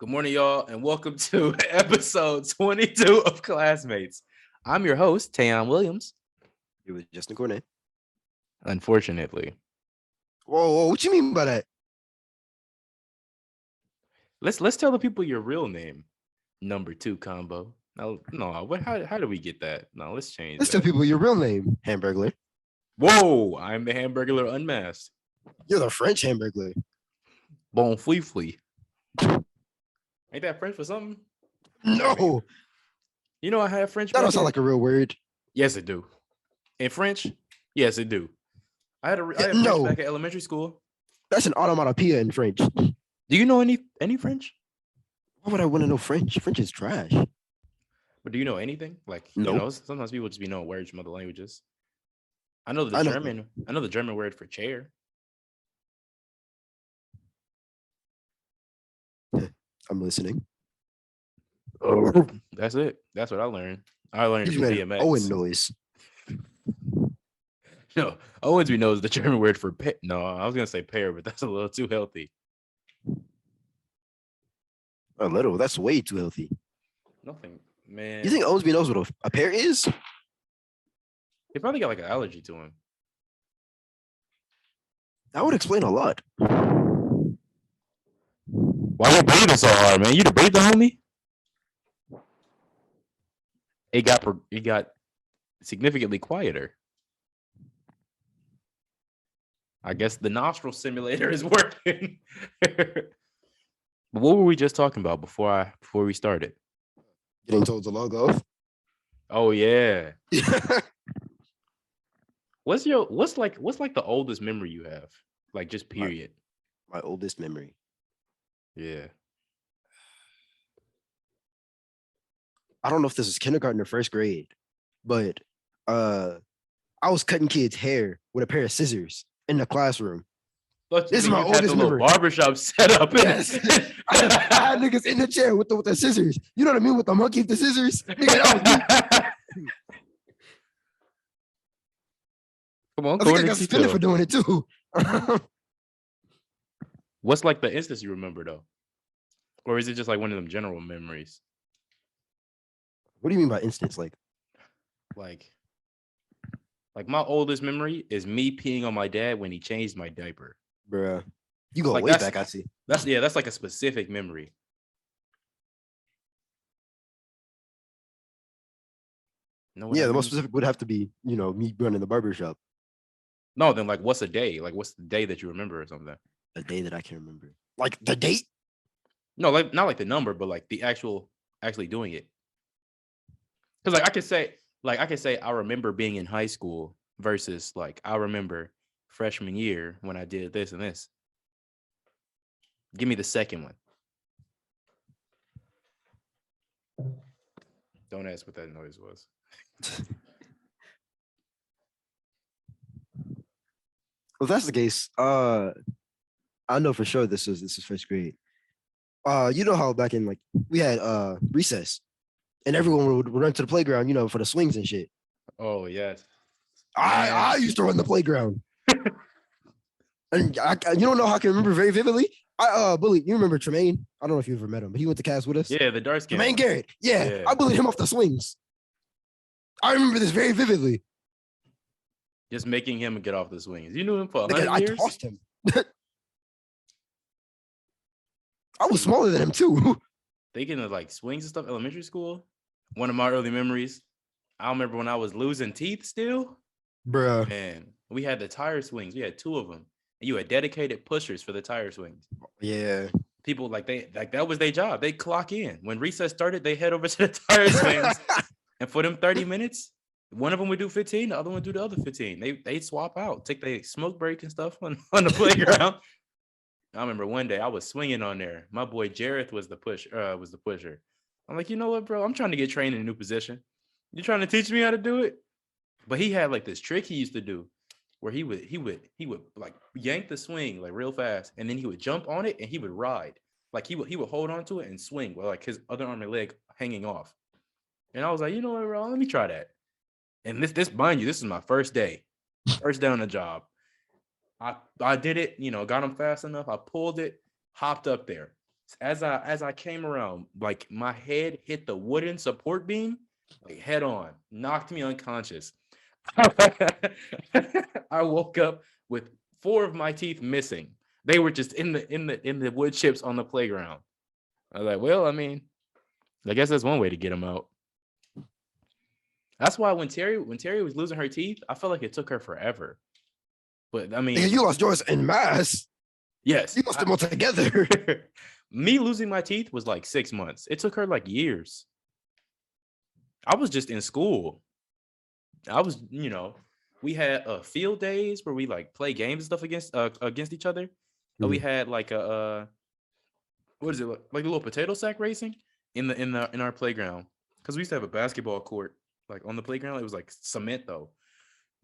Good morning, y'all, and welcome to episode 22 of Classmates. I'm your host, Tayon Williams. It was Justin Cornet. Unfortunately, Whoa, what you mean by that? let's tell the people your real name. Number two combo. No, what? How do we get that? No, let's change Let's that. tell people your real name, Hamburglar. Whoa, I'm the Hamburglar Unmasked. You're the French Hamburglar. Bon flee flee. Ain't that French for something? No, You know I have French. that don't sound like a real word. Yes, it do. In French, yes, it do. I had French no. back at elementary school. That's an onomatopoeia in French. Do you know any French? Why would I want to know French? French is trash. But do you know anything? Like, No. sometimes people just be knowing words from other languages. I know the German. I know the German word for chair. I'm listening. That's it. That's what I learned. I learned it You from made an DMX. Owen noise. No, Owens we know is the German word for pear. No, I was gonna say pear, but that's a little too healthy. A little. That's way too healthy. Nothing, man. You think Owensby knows what a pear is? He probably got like an allergy to him. That would explain a lot. Why you breathing so hard, man? You the breathing, homie? It got significantly quieter. I guess the nostril simulator is working. But what were we just talking about before we started? Getting told to log off. Oh yeah. What's like the oldest memory you have? Like just period. My oldest memory. Yeah. I don't know if this is kindergarten or first grade, but I was cutting kids' hair with a pair of scissors in the classroom. This is my oldest memory. Barbershop setup. Yes. I had niggas in the chair with the scissors. You know what I mean? With the monkey with the scissors. Nigga, that was me. Come on, I think I got suspended for doing it too. What's like the instance you remember though? Or is it just like one of them general memories? What do you mean by instance? Like my oldest memory is me peeing on my dad when he changed my diaper. Bruh. You go like way back, I see. That's like a specific memory. The most specific would have to be, me running the barbershop. No, then like what's a day? Like what's the day that you remember or something? A day that I can remember. Like the date? No, like not like the number, but like the actually doing it. Because like I can say I remember being in high school versus like I remember freshman year when I did this and this. Give me the second one. Don't ask what that noise was. Well, if that's the case, I know for sure this is first grade. You know how back in like we had recess and everyone would run to the playground, for the swings and shit. Oh yes. I used to run the playground. And I you don't know how I can remember very vividly. I bullied. You remember Tremaine? I don't know if you ever met him, but he went to Cavs with us. Yeah, the dark skin. Tremaine Garrett. Yeah, I bullied him off the swings. I remember this very vividly. Just making him get off the swings. You knew him for 100 years? I tossed him. I was smaller than him too. Thinking of like swings and stuff, elementary school. One of my early memories. I remember when I was losing teeth still. Bruh. Man, we had the tire swings. We had 2 of them. And you had dedicated pushers for the tire swings. Yeah. People that was their job. They clock in. When recess started, they head over to the tire swings. And for them 30 minutes, one of them would do 15, the other one would do the other 15. They'd swap out, take their smoke break and stuff on the playground. I remember one day I was swinging on there. My boy Jareth was the pusher. I'm like, you know what, bro? I'm trying to get trained in a new position. You trying to teach me how to do it? But he had like this trick he used to do where he would like yank the swing like real fast, and then he would jump on it and he would ride. Like he would hold on to it and swing with like his other arm and leg hanging off. And I was like, you know what, bro? Let me try that. And this mind you, this is my first day on the job. I did it, got him fast enough. I pulled it, hopped up there. As I came around, like my head hit the wooden support beam, like head on, knocked me unconscious. I woke up with four of my teeth missing. They were just in the wood chips on the playground. I was like, well, I mean, I guess that's one way to get them out. That's why when Terry was losing her teeth, I felt like it took her forever. But I Nigga, mean, you lost yours en masse. yes, You lost them all together. me losing my teeth was like 6 months. It took her like years. I was just in school. I was, we had field days where we like play games and stuff against each other. And we had like a what is it, like a little potato sack racing in our playground, because we used to have a basketball court like on the playground. It was like cement though,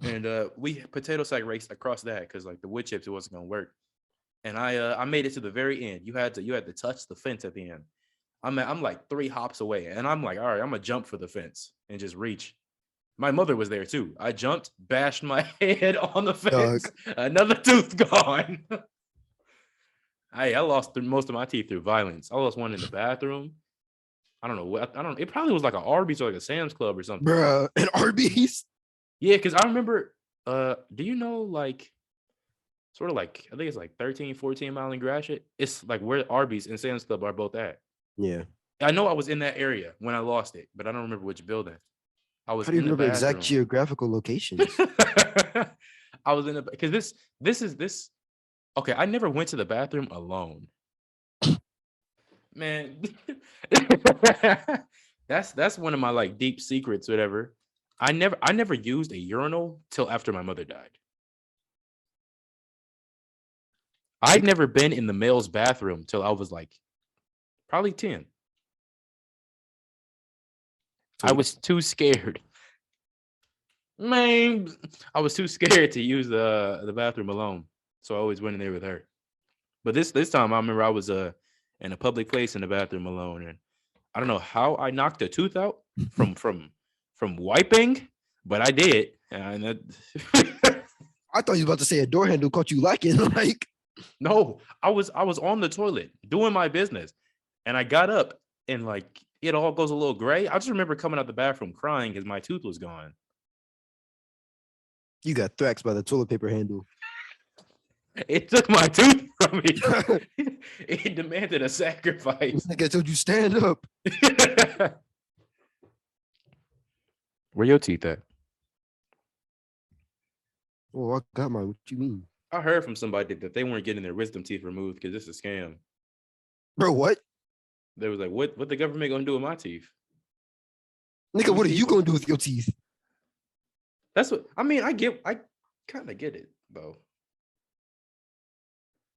and we potato sack raced across that because like the wood chips, it wasn't gonna work. And I made it to the very end. You had to touch the fence at the end. I'm like 3 hops away, and I'm like, all right, I'm gonna jump for the fence and just reach. My mother was there too. I jumped, bashed my head on the Dog. fence. Another tooth gone. I lost most of my teeth through violence. I lost one in the bathroom. I don't know what. I don't. It probably was like an Arby's or like a Sam's Club or something. Bruh, and Arby's. Yeah, because I remember. Do you know like sort of like I think it's like 13, 14 Mile and Gratiot? It's like where Arby's and Sam's Club are both at. Yeah. I know I was in that area when I lost it, but I don't remember which building. I was How do you in the remember exact bathroom. geographical locations? I was in the because this. Okay, I never went to the bathroom alone. Man, that's one of my like deep secrets, whatever. I never used a urinal till after my mother died. I'd never been in the male's bathroom till I was like probably 10. I was too scared. Man, I was too scared to use the bathroom alone. So I always went in there with her. But this time I remember I was in a public place in the bathroom alone, and I don't know how I knocked a tooth out from wiping, but I did. And I thought you were about to say a door handle caught you lacking. Like, no, I was on the toilet doing my business, and I got up and like it all goes a little gray. I just remember coming out the bathroom crying because my tooth was gone. you got thraxed by the toilet paper handle. It took my tooth from me. It demanded a sacrifice. Like I told you, stand up. Where your teeth at? Oh, I got mine. What you mean? I heard from somebody that they weren't getting their wisdom teeth removed because it's a scam. Bro, what? They was like, what the government gonna do with my teeth? Nigga, what are you going to do with your teeth? That's what I mean. I kind of get it though.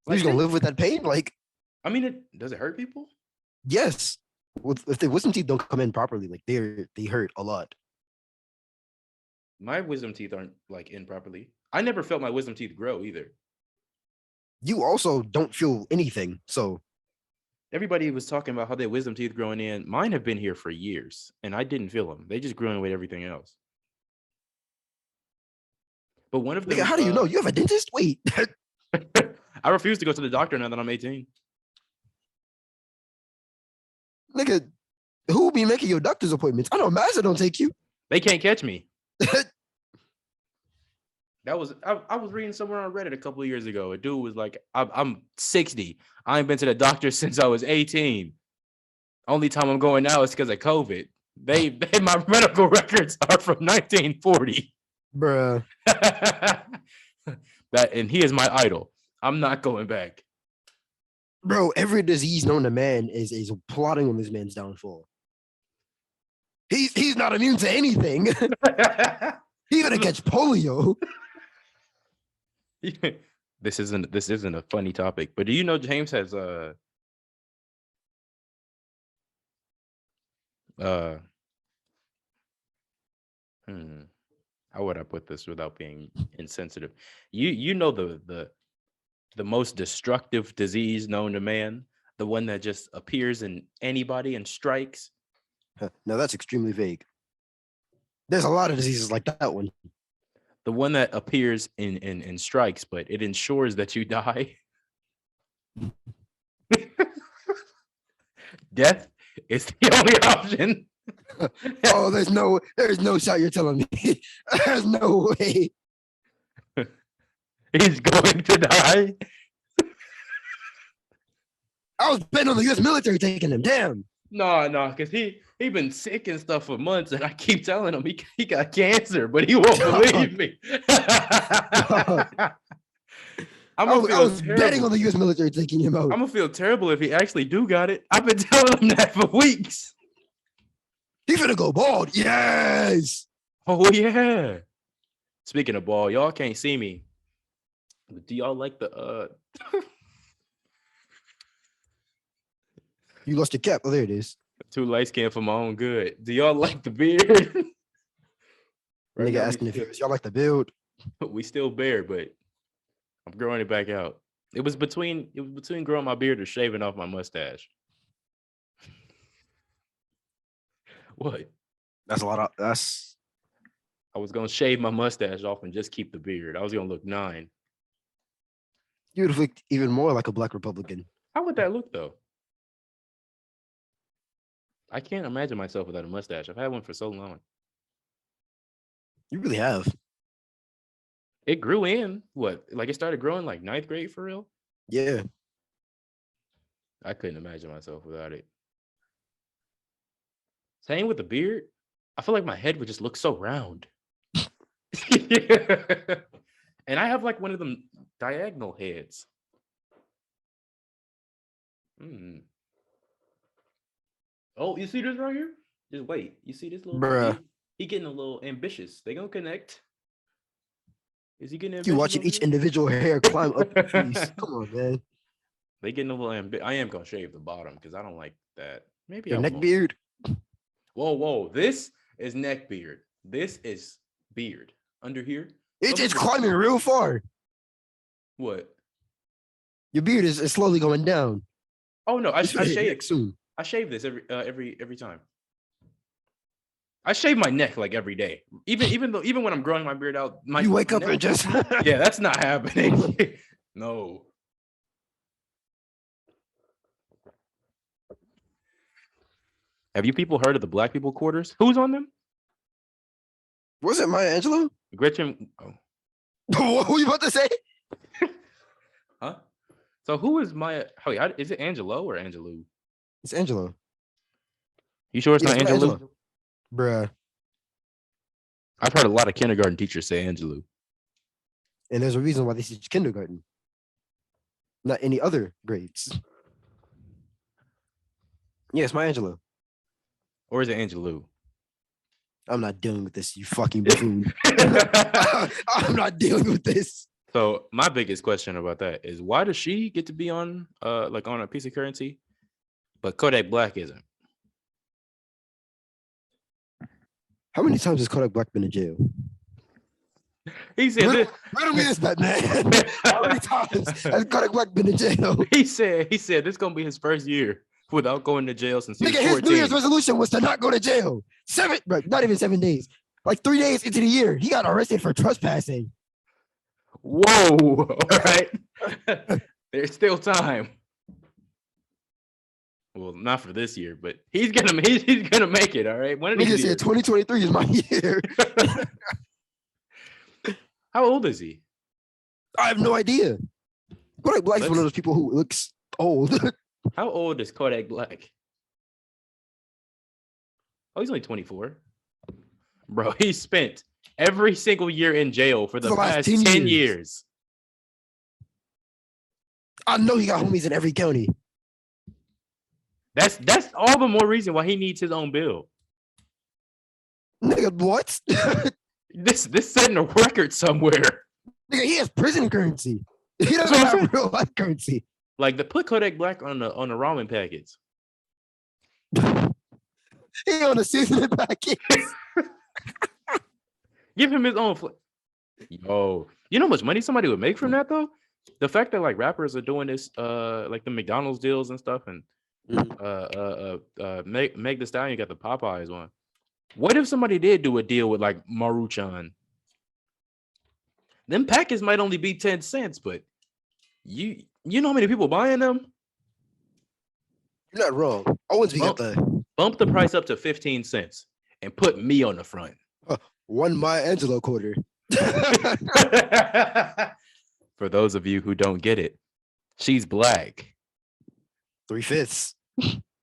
You just going to live with that pain? Like, I mean, does it hurt people? yes. If the wisdom teeth don't come in properly, like they hurt a lot. My wisdom teeth aren't like in properly. I never felt my wisdom teeth grow either. You also don't feel anything. So Everybody was talking about how their wisdom teeth growing in. Mine have been here for years, and I didn't feel them. They just grew in with everything else. But one of them, nigga, how do you know? You have a dentist? Wait. I refuse to go to the doctor now that I'm 18. Nigga, who be making your doctor's appointments? I know Master don't take you. They can't catch me. That was I was reading somewhere on Reddit a couple of years ago. A dude was like, I'm 60. I ain't been to the doctor since I was 18. Only time I'm going now is because of COVID. They my medical records are from 1940. Bruh. And he is my idol. I'm not going back. Bro, every disease known to man is plotting on this man's downfall. He's not immune to anything. He's gonna catch polio. This isn't a funny topic, but do you know James has how would I put this without being insensitive? You know the most destructive disease known to man, the one that just appears in anybody and strikes. No, that's extremely vague. There's a lot of diseases like that one. The one that appears in strikes, but it ensures that you die. death is the only option. Oh, there's no shot you're telling me. There's no way. He's going to die. I was betting on the U.S. military taking him. Damn. No, because he been sick and stuff for months, and I keep telling him he got cancer, but he won't believe me. I was betting on the U.S. military taking him out. I'm gonna feel terrible if he actually do got it. I've been telling him that for weeks. He's gonna go bald. Yes. Oh yeah. Speaking of bald, y'all can't see me. Do y'all like the You lost your cap. Oh, there it is. too light skin for my own good? Do y'all like the beard? Right, nigga asking if y'all like the build. We still bare, but I'm growing it back out. It was between growing my beard or shaving off my mustache. What? That's a lot of that's. I was gonna shave my mustache off and just keep the beard. I was gonna look 9. You would look even more like a black Republican. How would that look though? I can't imagine myself without a mustache. I've had one for so long. You really have. It grew in what? Like it started growing like 9th grade for real? Yeah. I couldn't imagine myself without it. Same with the beard. I feel like my head would just look so round. And I have like one of them diagonal heads. Oh, you see this right here? Just wait. You see this little Bruh. He getting a little ambitious. They gonna connect. Is he getting ambitious? You watching each individual hair climb up the trees. Come on, man. They getting a little ambitious. I am gonna shave the bottom because I don't like that. Maybe Your I neck won't. beard. Whoa. This is neck beard. This is beard. Under here. It's climbing real far. What? Your beard is slowly going down. Oh no, I shave soon. I shave this every time. I shave my neck like every day. Even when I'm growing my beard out, you wake up and just yeah, that's not happening. No. Have you people heard of the Black People Quarters? Who's on them? Was it Maya Angelou? Gretchen. Oh. What were you about to say? Huh? So who is Maya? Is it Angelo or Angelou? It's Angelo. You sure it's not Angelou? Bruh. I've heard a lot of kindergarten teachers say Angelou. And there's a reason why they teach kindergarten. Not any other grades. Yes, Maya Angelou. Or is it Angelou? I'm not dealing with this, you fucking buffoon. I'm not dealing with this. So my biggest question about that is why does she get to be on on a piece of currency, but Kodak Black isn't? How many times has Kodak Black been in jail? He said, riddle me this, Batman. How many times has Kodak Black been in jail? He said this is gonna be his first year without going to jail since he was 14. His New Year's resolution was to not go to jail. Not even 7 days. Like 3 days into the year, he got arrested for trespassing. Whoa! All right, there's still time. Well, not for this year, but he's gonna make it. All right, one of these years. Said 2023 is my year. How old is he? I have no idea. Kodak Black is one of those people who looks old. How old is Kodak Black? Oh, he's only 24. Bro, he spent every single year in jail for the past 10 years. I know he got homies in every county. That's all the more reason why he needs his own bill. Nigga, what? This setting a record somewhere. Nigga, he has prison currency. He doesn't have real life currency. Like put Kodak Black on the ramen packets. He on the seasoning packets. Give him his own. Yo, you know how much money somebody would make from that though? The fact that like rappers are doing this, like the McDonald's deals and stuff, and Meg Thee Stallion got the Popeyes one. What if somebody did do a deal with like Maruchan? Them packets might only be 10 cents, but you know how many people buying them? You're not wrong. Owensby got Bump the price up to 15 cents and put me on the front. one Maya Angelou quarter. For those of you who don't get it, she's black. 3/5.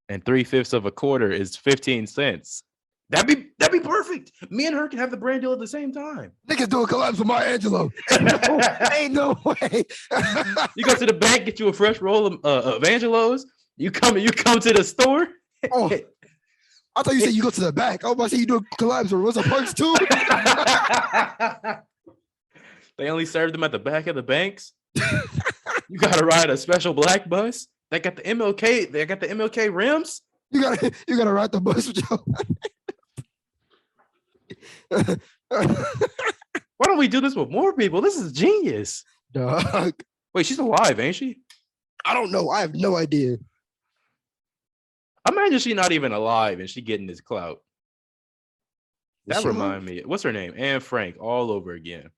And 3/5 of a quarter is 15 cents. That'd be perfect. Me and her can have the brand deal at the same time. Niggas doing collabs with Maya Angelou. Ain't no way. You go to the bank, get you a fresh roll of Angelos. You come to the store. Oh, I thought you said you go to the back. I was about to say you do collabs with Rosa Parks too. They only serve them at the back of the banks. You gotta ride a special black bus. They got the MLK. They got the MLK rims. You gotta ride the bus with your. Why don't we do this with more people? This is genius. Dog. Wait, she's alive, ain't she? I don't know. I have no idea. Imagine she's not even alive and she getting this clout. Is That she remind alive? me. What's her name? Anne Frank all over again.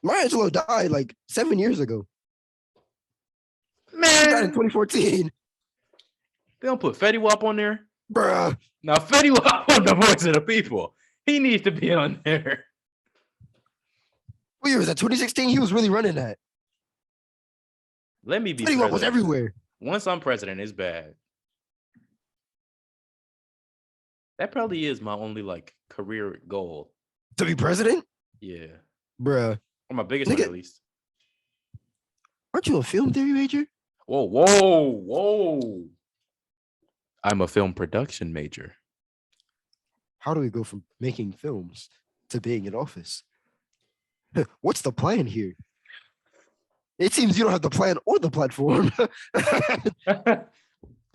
Maya Angelou died like 7 years ago. She died in Man, 2014. they don't put Fetty Wap on there. Bruh. Now Fetty Wap on the Voice of the People. He needs to be on there. What year was that? 2016? He was really running that. Let me be Fetty Wap was president. everywhere. Once I'm president, it's bad. That probably is my only like career goal. To be president? Yeah. Bruh. Or my biggest one Nigga. at least. Aren't you a film theory major? Whoa. I'm a film production major. How do we go from making films to being in office? What's the plan here? It seems you don't have the plan or the platform.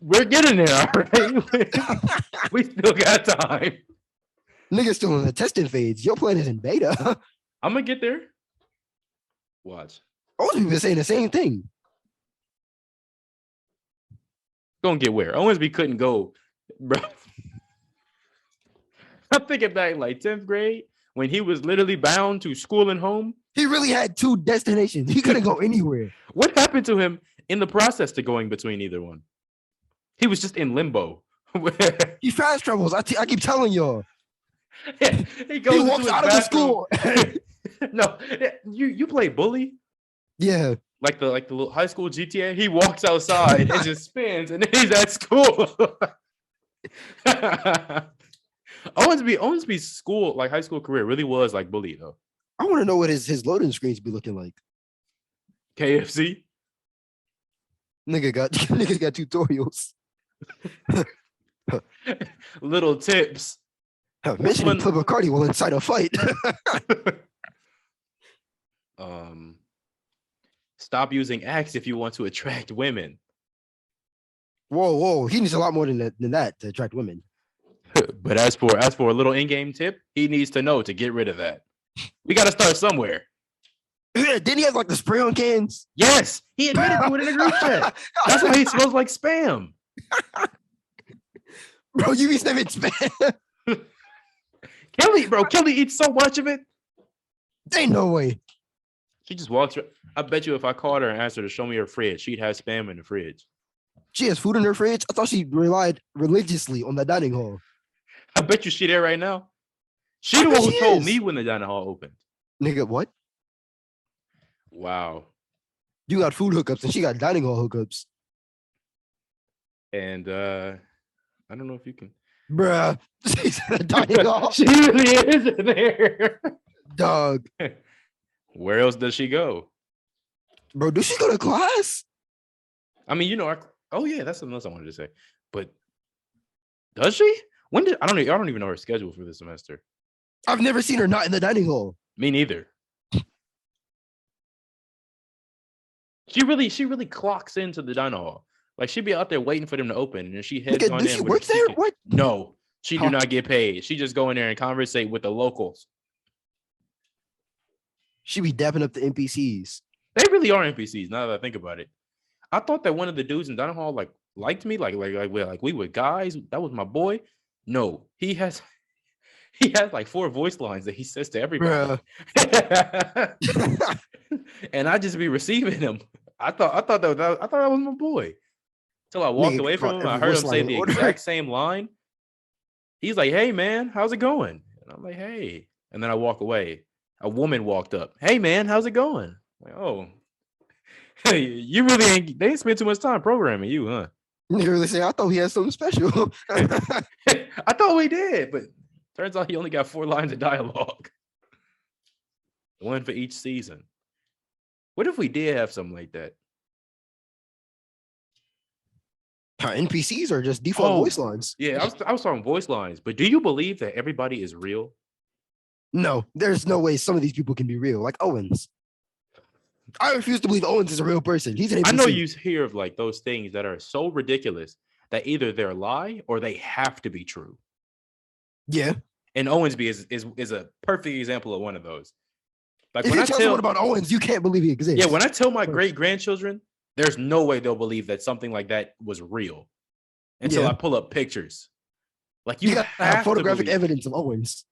We're getting there, all right? We still got time. Niggas still in the testing phase. Your plan is in beta. I'm gonna get there. Watch. All people been saying the same thing. Gonna get where? Owensby couldn't go, bro. I'm thinking back like 10th grade when he was literally bound to school and home. He really had two destinations. He couldn't go anywhere. What happened to him in the process to going between either one? He was just in limbo. He fast travels. I keep telling y'all. He goes He into walks his out of the bathroom. school. No, you play bully Yeah. like the little high school GTA. He walks outside and just spins, and then he's at school. Owensby's school, like high school career, really was like bully though. I want to know what his loading screens be looking like. KFC. Niggas got tutorials. Little tips. Mentioning Club Bacardi while inside a fight. Stop using Axe if you want to attract women. Whoa. He needs a lot more than that to attract women. But as for a little in-game tip, he needs to know to get rid of that. We got to start somewhere. Didn't he have like the spray on cans? Yes, he admitted to it in a group chat. That's why he smells like spam. Bro, you be sniffing spam. Kelly eats so much of it. Ain't no way. She just walks. I bet you if I called her and asked her to show me her fridge, she'd have spam in the fridge. She has food in her fridge. I thought she relied religiously on the dining hall. I bet you she there right now. She the one who told me when the dining hall opened. Nigga, what? Wow. You got food hookups and she got dining hall hookups. And I don't know if you can. Bruh. She's at a dining hall. She really is in there. Dog. Where else does she go? Bro, does she go to class? I mean, oh yeah, that's something else I wanted to say. But does she? I don't even know her schedule for this semester. I've never seen her not in the dining hall. Me neither. She really clocks into the dining hall. Like she'd be out there waiting for them to open, and then she heads on in. Does she work there? What? No, she do not get paid. She just go in there and conversate with the locals. She be dapping up the NPCs. They really are NPCs. Now that I think about it, I thought that one of the dudes in dining hall liked me, like we were guys. That was my boy. No, he has like 4 voice lines that he says to everybody. And I just be receiving them. I thought that was my boy. Till I walked Nigga away caught from him, I every heard voice him line say in the order. exact same line. He's like, "Hey man, how's it going?" And I'm like, "Hey." And then I walk away. A woman walked up. "Hey man, how's it going?" I'm like, oh, hey, you really ain't. They ain't spend too much time programming you, huh? Nigga really say, I thought he had something special. I thought we did, but turns out he only got 4 lines of dialogue. One for each season. What if we did have something like that? NPCs are just default voice lines. Yeah, I was talking voice lines, but do you believe that everybody is real? No, there's no way some of these people can be real. Like Owens. I refuse to believe Owens is a real person. He's an NPC. I know you hear of like those things that are so ridiculous that either they're a lie or they have to be true. Yeah. And Owensby is a perfect example of one of those. Like if when you I tell someone about Owens, you can't believe he exists. Yeah, when I tell my great grandchildren, there's no way they'll believe that something like that was real until I pull up pictures. Like you gotta have photographic evidence of Owens.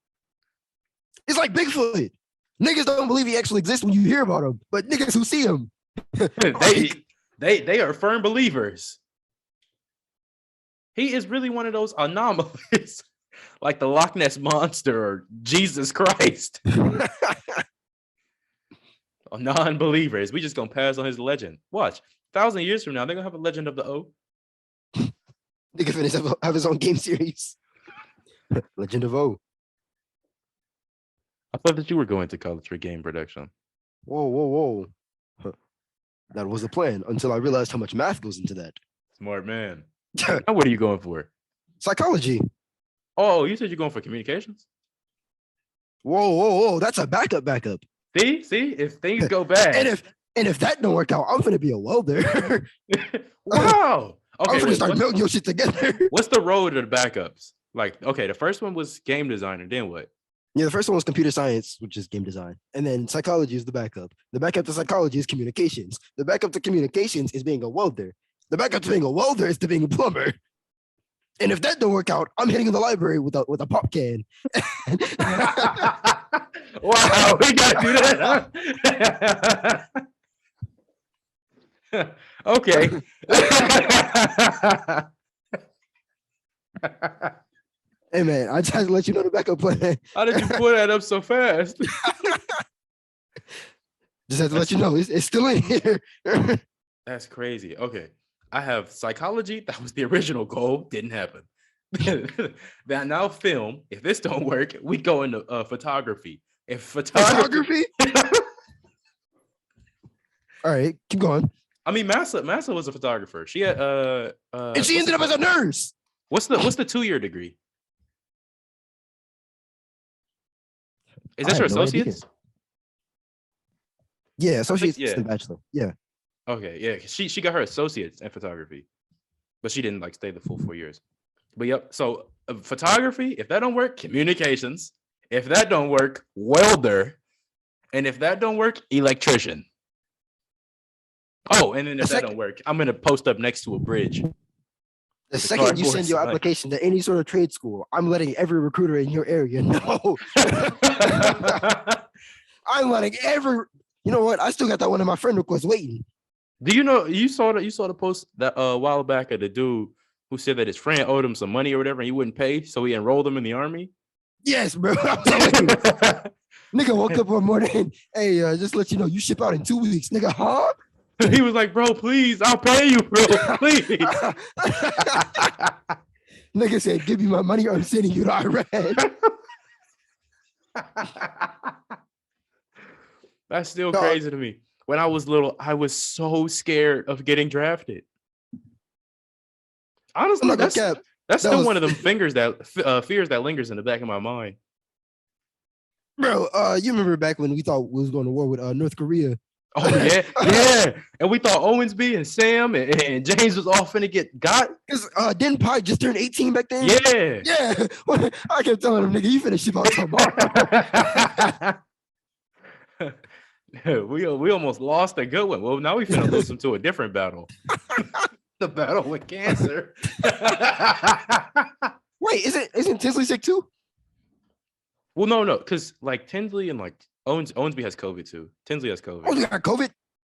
It's like Bigfoot. Niggas don't believe he actually exists when you hear about him, but niggas who see him, they are firm believers. He is really one of those anomalies, like the Loch Ness monster or Jesus Christ. Non-believers. We just gonna pass on his legend. Watch, 1,000 years from now, they're gonna have a legend of the O. Nigga finna have his own game series. Legend of O. I thought that you were going to college for game production. Whoa. That was the plan until I realized how much math goes into that. Smart man. Now what are you going for? Psychology. Oh, you said you're going for communications? Whoa. That's a backup. See, if things go bad. And if that don't work out, I'm gonna be a welder. Wow. Okay, I'm gonna start building your shit together. What's the road to the backups? Like, okay, the first one was game designer, then what? Yeah, the first one was computer science, which is game design. And then psychology is the backup. The backup to psychology is communications. The backup to communications is being a welder. The backup to being a welder is to being a plumber. And if that don't work out, I'm hitting the library with a pop can. Wow, we gotta do that. Huh? Okay. Hey man, I just had to let you know the backup plan. How did you pull that up so fast? Just had to let you know it's still in here. That's crazy. Okay. I have psychology. That was the original goal. Didn't happen. That now film. If this don't work, we go into photography. If photography. All right, keep going. I mean, Massa was a photographer. She had and she ended up as a nurse. What's the 2-year degree? Is that your associates? Yeah, associates and bachelor. Yeah. Okay, yeah. She got her associates in photography, but she didn't like stay the full 4 years. But yep. So photography, if that don't work, communications. If that don't work, welder. And if that don't work, electrician. Oh, and then if that don't work, I'm gonna post up next to a bridge. The second you send your application to any sort of trade school, I'm letting every recruiter in your area know. I'm letting every. You know what? I still got that one of my friend requests waiting. Do you know you saw the post that a while back of the dude who said that his friend owed him some money or whatever and he wouldn't pay, so he enrolled him in the army? Yes, bro. I'm telling you. Nigga woke up one morning. Hey, just let you know, you ship out in 2 weeks, nigga. Huh? He was like, bro, please, I'll pay you, bro, please. Nigga said, give me my money or I'm sending you to Iran. That's still crazy to me. When I was little, I was so scared of getting drafted. Honestly, that's still one of them fears that lingers in the back of my mind. Bro, you remember back when we thought we was going to war with North Korea? Oh yeah. And we thought Owensby and Sam and James was all finna get got. Because didn't Pi just turn 18 back then? Yeah. I kept telling him, nigga, you finna ship out tomorrow. we almost lost a good one. Well, now we finna lose them to a different battle. The battle with cancer. Wait, isn't Tinsley sick too? Well, no, because like Tinsley and like Owensby has COVID too. Tinsley has COVID. Oh, you got COVID?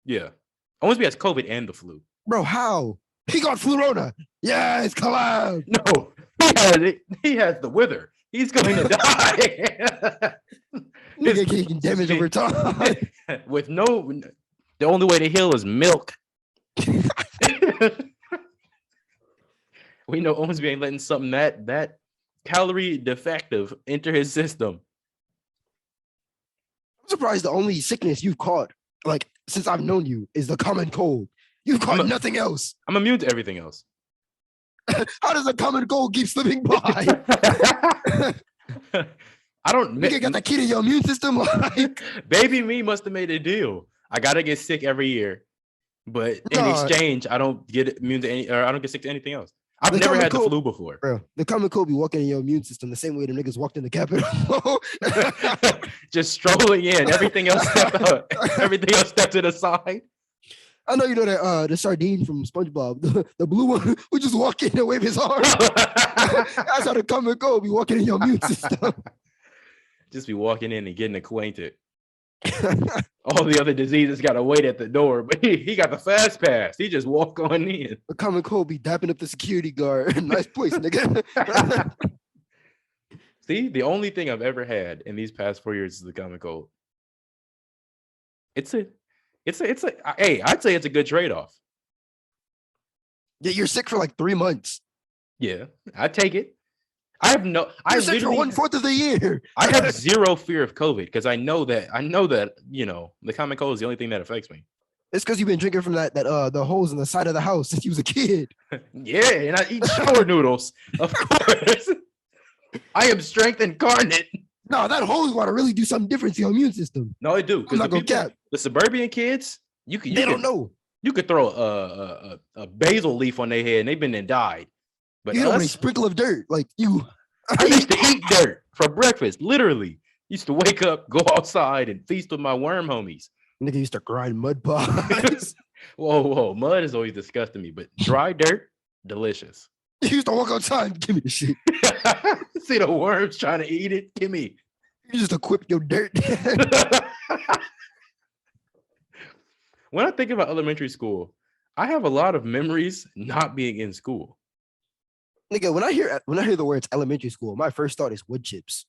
Yeah. Owensby has COVID and the flu. Bro, how? He got Flurona. Yes, collab. No, he has it. He has the wither. He's going to die. Nigga taking damage over time. With no, the only way to heal is milk. We know Owensby ain't letting something that calorie defective enter his system. I'm surprised the only sickness you've caught, like since I've known you, is the common cold. You've caught nothing else. I'm immune to everything else. How does the common cold keep slipping by? I don't. You got the key to your immune system. Like, baby me must have made a deal. I gotta get sick every year, but in exchange, I don't get immune to any, or I don't get sick to anything else. I've never had the flu before. Bro, the common cold be walking in your immune system the same way the niggas walked in the Capitol. Just strolling in. Everything else stepped out. Everything else stepped to the side. I know you know that the sardine from SpongeBob, the blue one, who just walk in and wave his arm. That's how the common cold be walking in your immune system. Just be walking in and getting acquainted. All the other diseases got to wait at the door, but he got the fast pass. He just walk on in. The common cold be dapping up the security guard. Nice place, nigga. See, the only thing I've ever had in these past 4 years is the common cold. It's a hey, I'd say it's a good trade-off. Yeah, you're sick for like 3 months. Yeah, I take it. You're sick for 1/4 of the year. I have zero fear of COVID because I know that the common cold is the only thing that affects me. It's because you've been drinking from the holes in the side of the house since you was a kid. Yeah, and I eat shower noodles, of course. I am strength incarnate. No, that holy water really do something different to your immune system. No, it do. I'm not gonna cap. The suburban kids, they don't know. You could throw a basil leaf on their head and they've been and died. But you know, a sprinkle of dirt, like you. I used to eat dirt for breakfast, literally. Used to wake up, go outside, and feast with my worm homies. Nigga used to grind mud pies. Whoa, mud is always disgusting me, but dry dirt, delicious. You used to walk outside, give me the shit. See the worms trying to eat it? Give me. You just equip your dirt. When I think about elementary school, I have a lot of memories not being in school. Nigga, when I hear the words elementary school, my first thought is wood chips.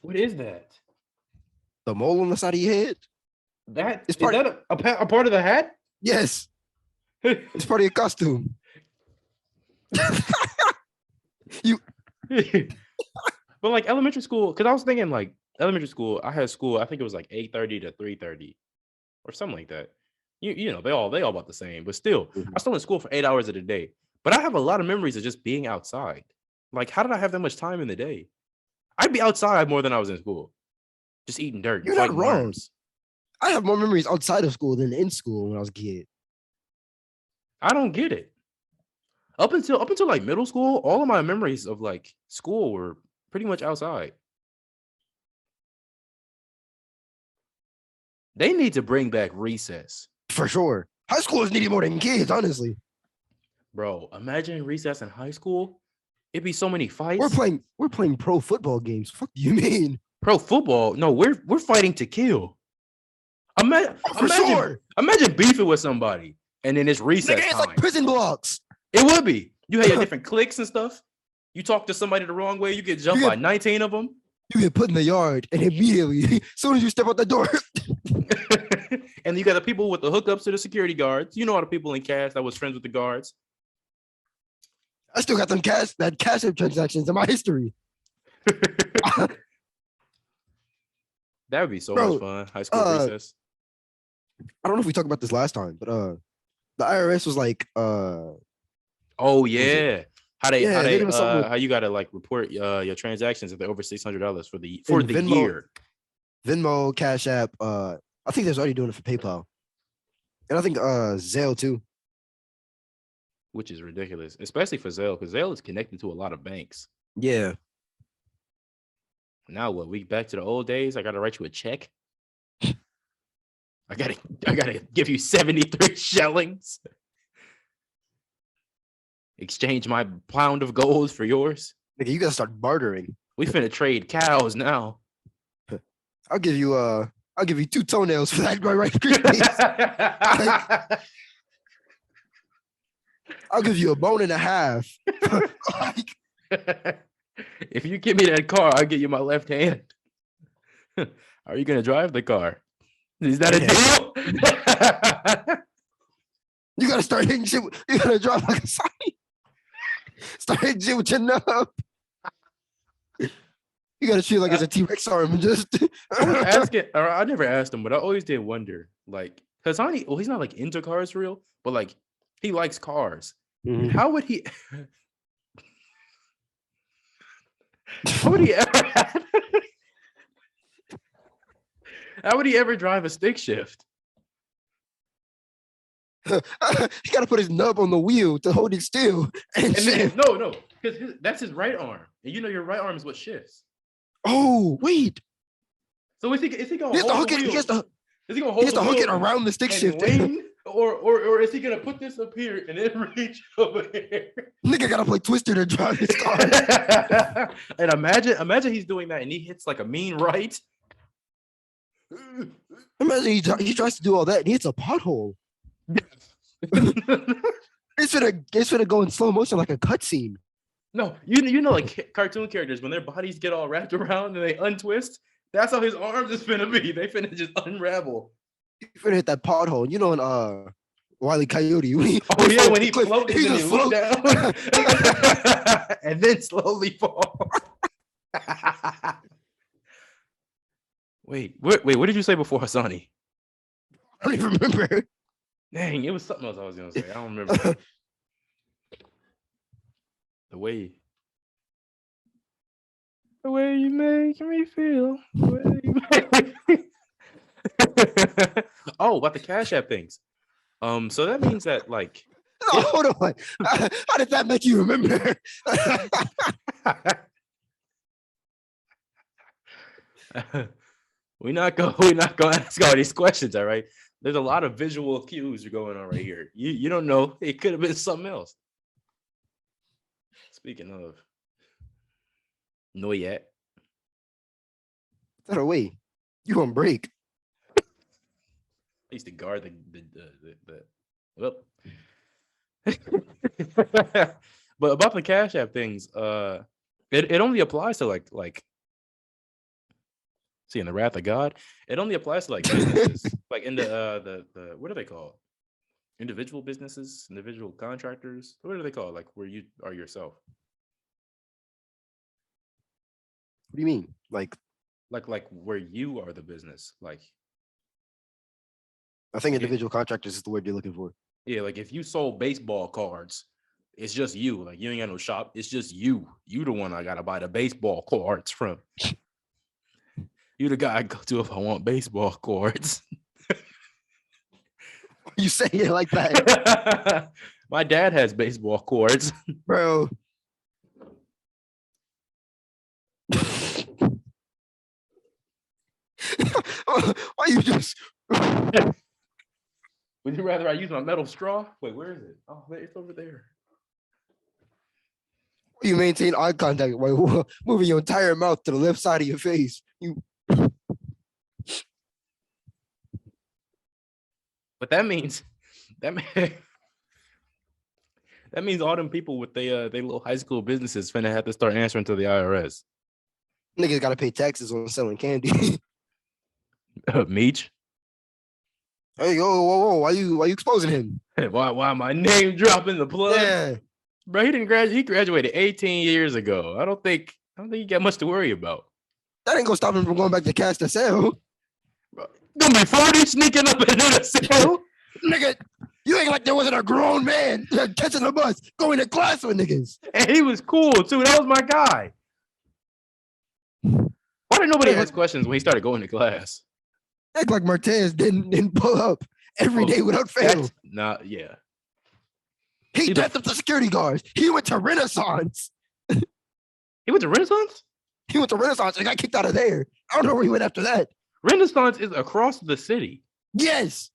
What is that? The mole on the side of your head? Is that a part of the hat? Yes. It's part of your costume. But like elementary school, because I was thinking like elementary school, I had school, I think it was like 8:30 to 3:30 or something like that. You know, they all about the same, but still, I was still in school for 8 hours of the day. But I have a lot of memories of just being outside. Like, how did I have that much time in the day? I'd be outside more than I was in school, just eating dirt. You're not wrong. Worms. I have more memories outside of school than in school when I was a kid. I don't get it. Up until like middle school, all of my memories of like school were pretty much outside. They need to bring back recess. For sure. High school is needed more than kids, honestly. Bro, imagine recess in high school. It'd be so many fights. We're playing pro football games. What do you mean? Pro football? No, we're fighting to kill. Imagine beefing with somebody and then it's recess Nigga, it's time. like prison blocks. It would be. You had your different cliques and stuff. You talk to somebody the wrong way, you get jumped by 19 of them. You get put in the yard, and immediately, as soon as you step out the door. And you got the people with the hookups to the security guards. You know all the people in cash that was friends with the guards. I still got them cash app transactions in my history. That would be so much fun. High school recess. I don't know if we talked about this last time, but the IRS was like oh yeah. How you gotta like report your transactions if they're over $600 for the Venmo, year. Venmo, Cash App, I think they're already doing it for PayPal. And I think Zelle too. Which is ridiculous, especially for Zelle, because Zelle is connected to a lot of banks. Yeah. Now what? We back to the old days. I gotta write you a check. I gotta give you 73 shillings. Exchange my pound of gold for yours. Nigga, you gotta start bartering. We finna trade cows now. I'll give you 2 toenails for that right I'll give you a bone and a half. Like, If you give me that car, I'll give you my left hand. Are you gonna drive the car? Is that a deal? you gotta start hitting shit. You gotta drop like a sign. Start hitting shit with your nub. You gotta treat it like it's a T-Rex arm and just. I was asking, or I never asked him, but I always did wonder, like, Hasani, well, he's not like into cars for real, but like he likes cars. Mhm. How would he? How would he ever? How would he ever drive a stick shift? He gotta put his nub on the wheel to hold it still. And then, no, because that's his right arm, and you know your right arm is what shifts. Oh wait! So is he gonna He has to hold hook the it. wheel? Is he gonna hold he has to hook it around the stick shift? Or is he gonna put this up here and then reach over here? Nigga gotta play Twister to drive his car. And imagine he's doing that and he hits like a mean right. Imagine he tries to do all that and he hits a pothole. It's gonna go in slow motion like a cutscene. No, you know, like cartoon characters when their bodies get all wrapped around and they untwist. That's how his arms is finna be. They finna just unravel. He finna hit that pothole. You know, in Wile E. Coyote. When he floats, he just look down and then slowly fall. Wait, what did you say before Hasani? I don't even remember. Dang, it was something else I was gonna say. I don't remember. The way you make me feel. Oh, about the Cash App things. So that means that like. No, hold on. How did that make you remember? We're not gonna ask all these questions, all right? There's a lot of visual cues going on right here. You don't know. It could have been something else. Speaking of, no yet. That away. You on break? I used to guard the well. But about the Cash App things, it only applies to like see in the wrath of God. It only applies to like businesses, like in the what are they called? Individual businesses, individual contractors. What are they called? Like where you are yourself. What do you mean? Like where you are the business. Like I think individual contractors is the word you're looking for. Yeah, like if you sold baseball cards, it's just you. Like you ain't got no shop. It's just you. You the one I gotta buy the baseball cards from. You the guy I go to if I want baseball cards. You say it like that. My dad has baseball cards. Bro. Why you just Would you rather I use my metal straw? Wait, where is it? Oh, it's over there. you maintain eye contact while moving your entire mouth to the left side of your face? But that means that means all them people with they little high school businesses finna have to start answering to the IRS. Niggas gotta pay taxes on selling candy. Meech. Hey, whoa, why you exposing him? Why my name dropping the plug? Yeah. Bro, he didn't graduate. He graduated 18 years ago. I don't think he got much to worry about. That ain't gonna stop him from going back to cash to sell. Bro, gonna be 40 sneaking up into the sale. Nigga, you ain't like there wasn't a grown man catching the bus, going to class with niggas. And he was cool too. That was my guy. Why did nobody ask questions when he started going to class? Act like Martez didn't pull up every day without fail. Yeah. He death up the security guards. He went to Renaissance. He went to Renaissance? He went to Renaissance and got kicked out of there. I don't know where he went after that. Renaissance is across the city. Yes.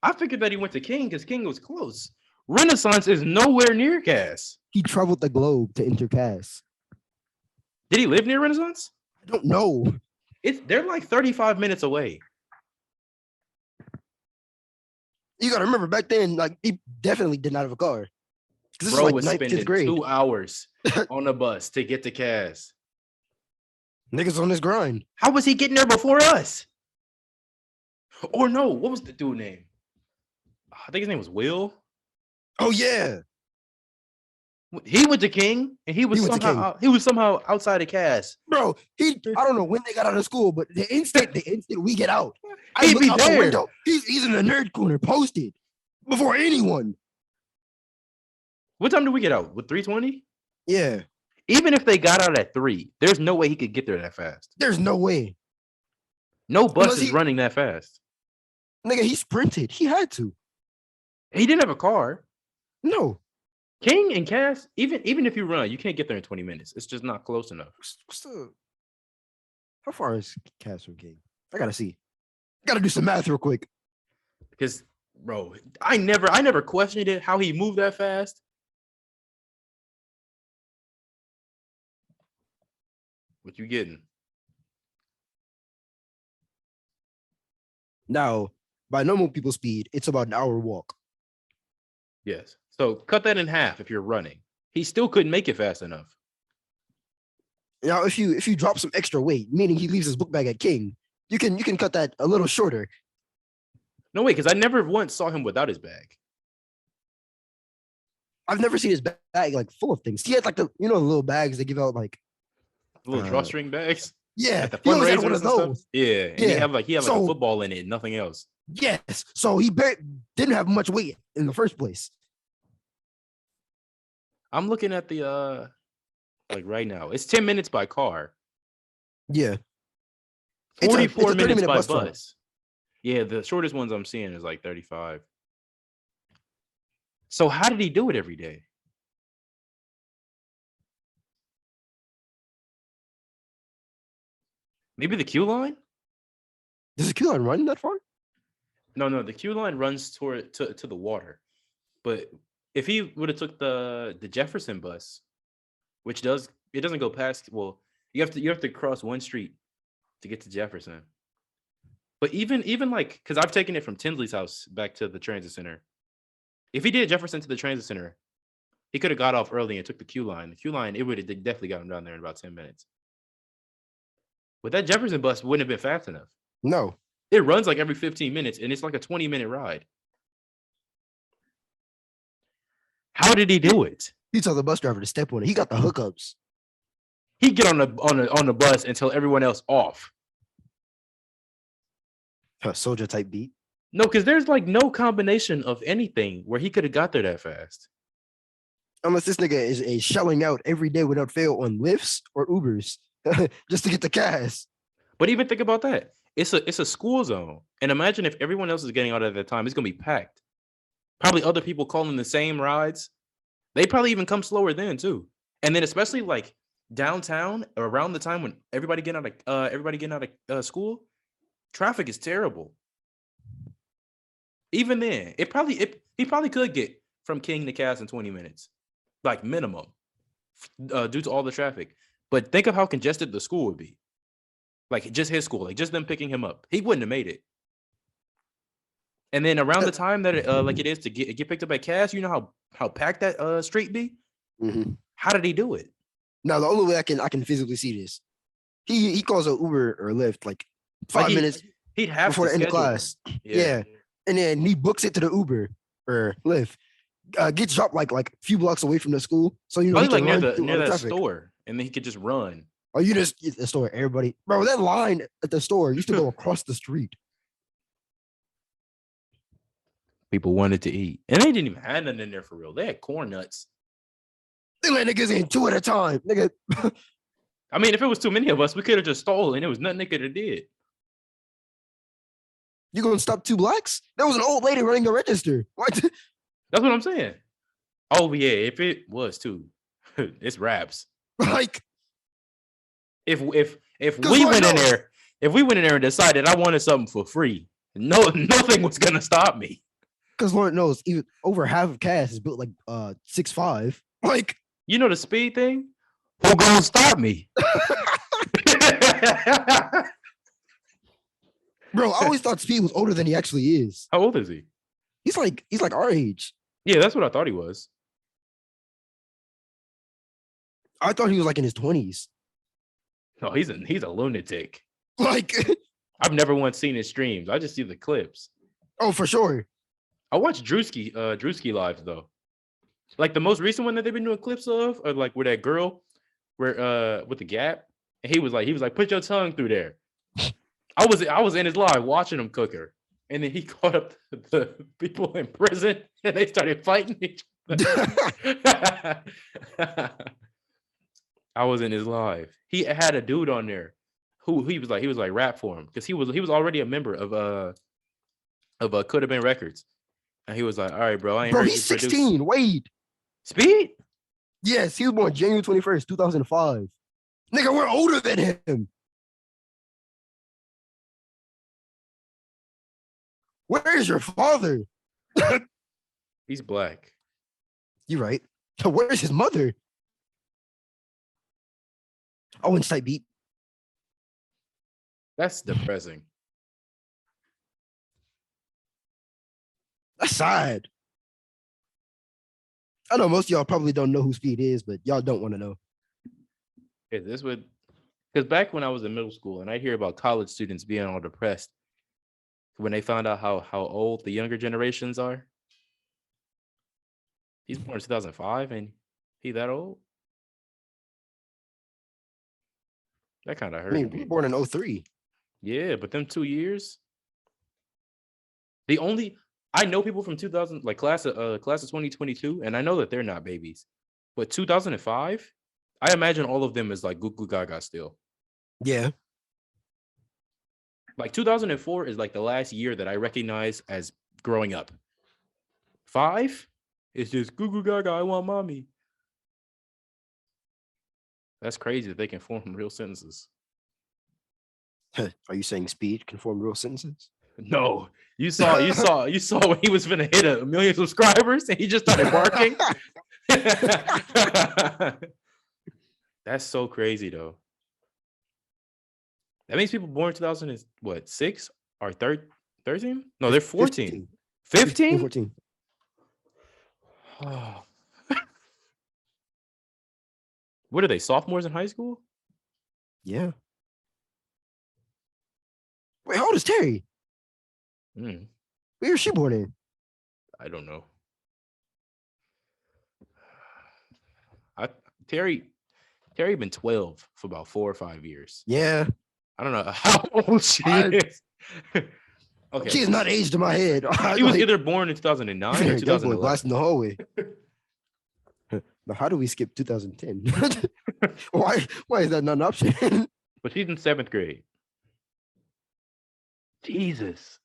I figured that he went to King because King was close. Renaissance is nowhere near Cass. He traveled the globe to enter Cass. Did he live near Renaissance? I don't know. They're like 35 minutes away. You gotta remember back then, like he definitely did not have a car. This Bro is like was 9th, 10th spending grade. 2 hours on the bus to get to Cass. Niggas on this grind. How was he getting there before us? Or no, what was the dude name? I think his name was Will. Oh yeah. He went to King, and he was somehow outside of Cass. Bro, I don't know when they got out of school, but the instant we get out, I He'd look be out the there. window. He's in the nerd corner, posted before anyone. What time did we get out? With 3:20? Yeah, Even if they got out at 3, there's no way he could get there that fast. there's no way. No bus Unless is running that fast. Nigga, he sprinted. He had to. He didn't have a car. No. King and Cass, even if you run, you can't get there in 20 minutes. It's just not close enough. How far is Cass from King? I gotta see. Gotta do some math real quick. Because, bro, I never questioned it how he moved that fast. What you getting? Now, by normal people speed, it's about an hour walk. Yes. So cut that in half if you're running. He still couldn't make it fast enough. Now, if you drop some extra weight, meaning he leaves his book bag at King, you can cut that a little shorter. No way, because I never once saw him without his bag. I've never seen his bag like full of things. He had like the little bags they give out like Little drawstring bags. Yeah, At the he always had fundraisers one of and stuff. those. Yeah, and he had like a football in it, nothing else. Yes, so he didn't have much weight in the first place. I'm looking at the like right now. It's 10 minutes by car. Yeah. 44 minutes by bus. bus. Yeah, the shortest ones I'm seeing is like 35. So how did he do it every day? Maybe the Q line? Does the Q line run that far? No, the Q line runs to the water. But if he would have took the Jefferson bus, which doesn't go past, well, you have to cross one street to get to Jefferson. But even like, because I've taken it from Tinsley's house back to the transit center. If he did Jefferson to the transit center, he could have got off early and took the Q line. The Q line, it would have definitely got him down there in about 10 minutes. But that Jefferson bus wouldn't have been fast enough. No. It runs like every 15 minutes, and it's like a 20-minute ride. How did he do it? He told the bus driver to step on it. He got the hookups. He get on the bus and tell everyone else off. A soldier type beat. No, because there's like no combination of anything where he could have got there that fast. Unless this nigga is shelling out every day without fail on Lyfts or Ubers just to get the cash. But even think about that. It's a school zone. And imagine if everyone else is getting out at that time, it's gonna be packed. Probably other people calling the same rides. They probably even come slower then too. And then especially like downtown around the time when everybody getting out of school, traffic is terrible. Even then, he probably could get from King to Cass in 20 minutes, like minimum, due to all the traffic. But think of how congested the school would be. Like just his school, like just them picking him up. He wouldn't have made it. And then around the time that it is to get picked up at Cass, you know how packed that street be? Mm-hmm. How did he do it? Now the only way I can physically see this, he calls an Uber or Lyft like 5 minutes he'd have before the end of class. Yeah. And then he books it to the Uber or Lyft. Gets dropped like a few blocks away from the school, so he like can near run that traffic. store, and then he could just run. Oh, you just at the store, everybody, bro. That line at the store used to go across the street. People wanted to eat, and they didn't even have nothing in there for real. They had corn nuts. They let niggas in 2 at a time, nigga. I mean, if it was too many of us, we could have just stolen. It was nothing they could have did. You gonna stop 2 blacks? There was an old lady running the register. What? That's what I'm saying. Oh yeah, if it was too, it's raps. Like, if we went in there, and decided I wanted something for free, nothing was gonna stop me. Because Lord knows, even over half of Cass is built like 6'5". Like, you know the speed thing. Who gonna stop me? Bro, I always thought Speed was older than he actually is. How old is he? He's like our age. Yeah, that's what I thought he was. I thought he was like in his 20s. No, he's a lunatic. Like, I've never once seen his streams. I just see the clips. oh, for sure. I watch Drewski lives though. Like the most recent one that they've been doing clips of, or like with that girl, where with the gap, and he was like, put your tongue through there. I was in his live watching him cook her, and then he caught up the people in prison, and they started fighting each other. I was in his live. He had a dude on there who he was like rap for him because he was already a member of Could Have Been Records, and he was like, all right, bro, I ain't Bro, heard he's you produce. 16. Wade. Speed? Yes, he was born January 21st, 2005. Nigga, we're older than him. Where is your father? He's black. You're right. Where's his mother? Oh, and Sight Beat. That's depressing. That's sad. I know most of y'all probably don't know who Speed is, but y'all don't want to know. Is this what? Because back when I was in middle school, and I hear about college students being all depressed when they found out how old the younger generations are. He's born in 2005, and he that old? That kind of hurt. I mean, we were born in 03. Yeah, but them 2 years. I know people from 2000, like class of 2022, and I know that they're not babies. But 2005, I imagine all of them is like Goo Goo Gaga still. Yeah. Like 2004 is like the last year that I recognize as growing up. 5 is just Goo Goo Gaga, I want mommy. That's crazy that they can form real sentences. Are you saying Speed can form real sentences? No, you saw when he was finna hit 1 million subscribers and he just started barking. That's so crazy though. That means people born in 2000 is what, 6 or 13? No, they're 14. 15? 14. Oh. What are they, sophomores in high school? Yeah. Wait, how old is Terry? Where was she born in? I don't know. Terry been 12 for about 4 or 5 years. Yeah. I don't know how old she is. Okay. She is not aged in my head. He was either born in 2009 or 2011. Blast in the hallway. Now, how do we skip 2010? Why is that not an option? But she's in 7th grade. Jesus.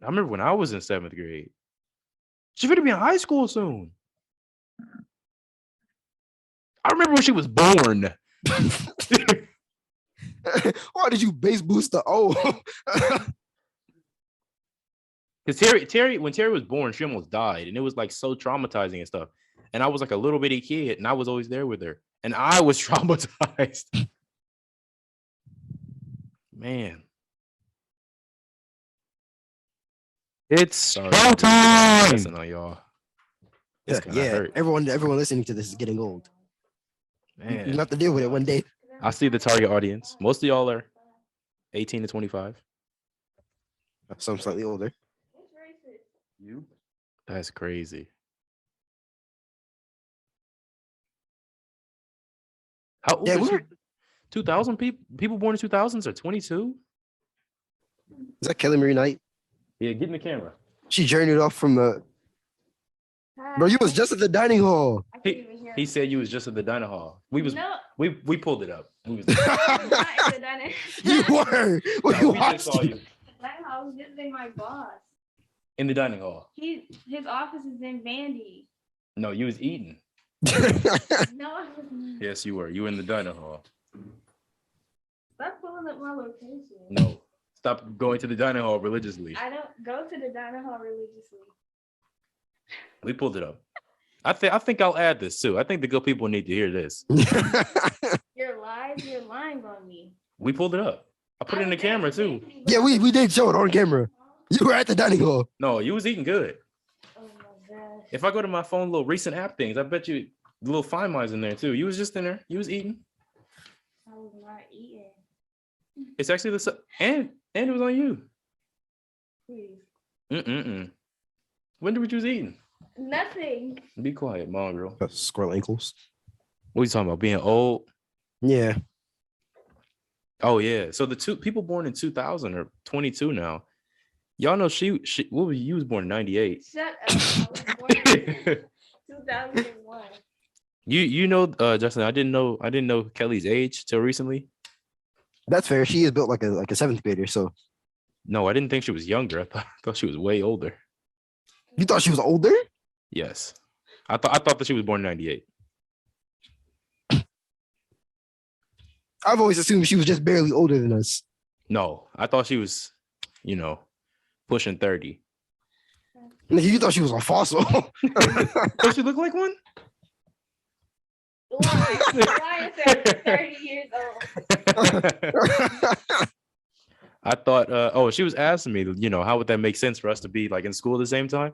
I remember when I was in 7th grade. She's gonna be in high school soon. I remember when she was born. Why did you base boost the O? Because Terry, when Terry was born, she almost died, and it was like so traumatizing and stuff. And I was like a little bitty kid, and I was always there with her, and I was traumatized. Man, it's showtime. Listen on y'all. Yeah. Hurt. Everyone listening to this is getting old. Man, you have to deal with it one day. I see the target audience. Most of y'all are 18 to 25. Some slightly older. You? That's crazy. How old is 2000 people born in 2000s are 22? Is that Kelly Marie Knight? Yeah, get in the camera. She journeyed off from the. Bro, you was just at the dining hall. He said you was just at the dining hall. We pulled it up. We was You were. We just saw you. I was visiting my boss. In the dining hall. His office is in Vandy. No, you was eating. No, I wasn't. Yes, you were. You were in the dining hall. Stop pulling up my location. No. Stop going to the dining hall religiously. I don't go to the dining hall religiously. We pulled it up. I think I'll add this too. I think the good people need to hear this. You're lying on me. We pulled it up. I put it in the camera too. Yeah, we did show it on camera. You were at the dining hall. No, you was eating good. Oh my gosh. If I go to my phone, little recent app things, I bet you the little Find Mi's in there too. You was just in there. You was eating. I was not eating. It's actually and it was on you. Please. When did you was eating? Nothing. Be quiet, mom, girl. Squirrel ankles. What are you talking about? Being old? Yeah. Oh yeah. So the two people born in 2000 are 22 now. Y'all know she what was you was born in 98. Shut up. I was born in 2001. You know, Justin, I didn't know Kelly's age till recently. That's fair. She is built like a seventh grader. So No, I didn't think she was younger. I thought she was way older. you thought she was older? Yes. I thought that she was born in 98. I've always assumed she was just barely older than us. No, I thought she was, pushing 30. Nigga, you thought she was a fossil. Does she look like one? Why? Why is that 30 years old? I thought, she was asking me, how would that make sense for us to be like in school at the same time?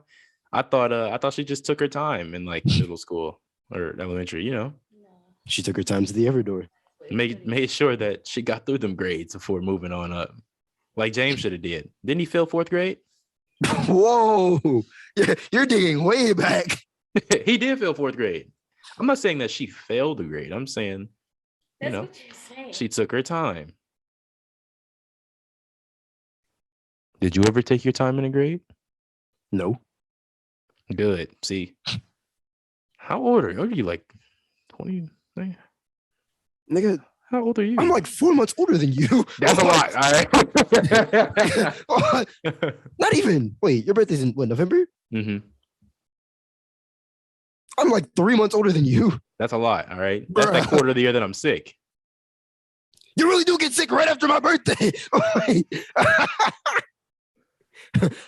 I thought she just took her time in like middle school or elementary, No. She took her time to the Everdor. made sure that she got through them grades before moving on up. Like James should have did. Didn't he fail 4th grade? Whoa. Yeah, you're digging way back. He did fail 4th grade. I'm not saying that she failed the grade. I'm saying, That's what you're saying. she took her time. Did you ever take your time in a grade? No. Good. See, how old are you? Are you like 20? Nigga, How old are you? I'm like 4 months older than you. That's a lot. All right. Not even. Wait, your birthday's in what, November? Mm-hmm. I'm like 3 months older than you. That's a lot. All right. That's that Bruh. quarter of the year that I'm sick. You really do get sick right after my birthday.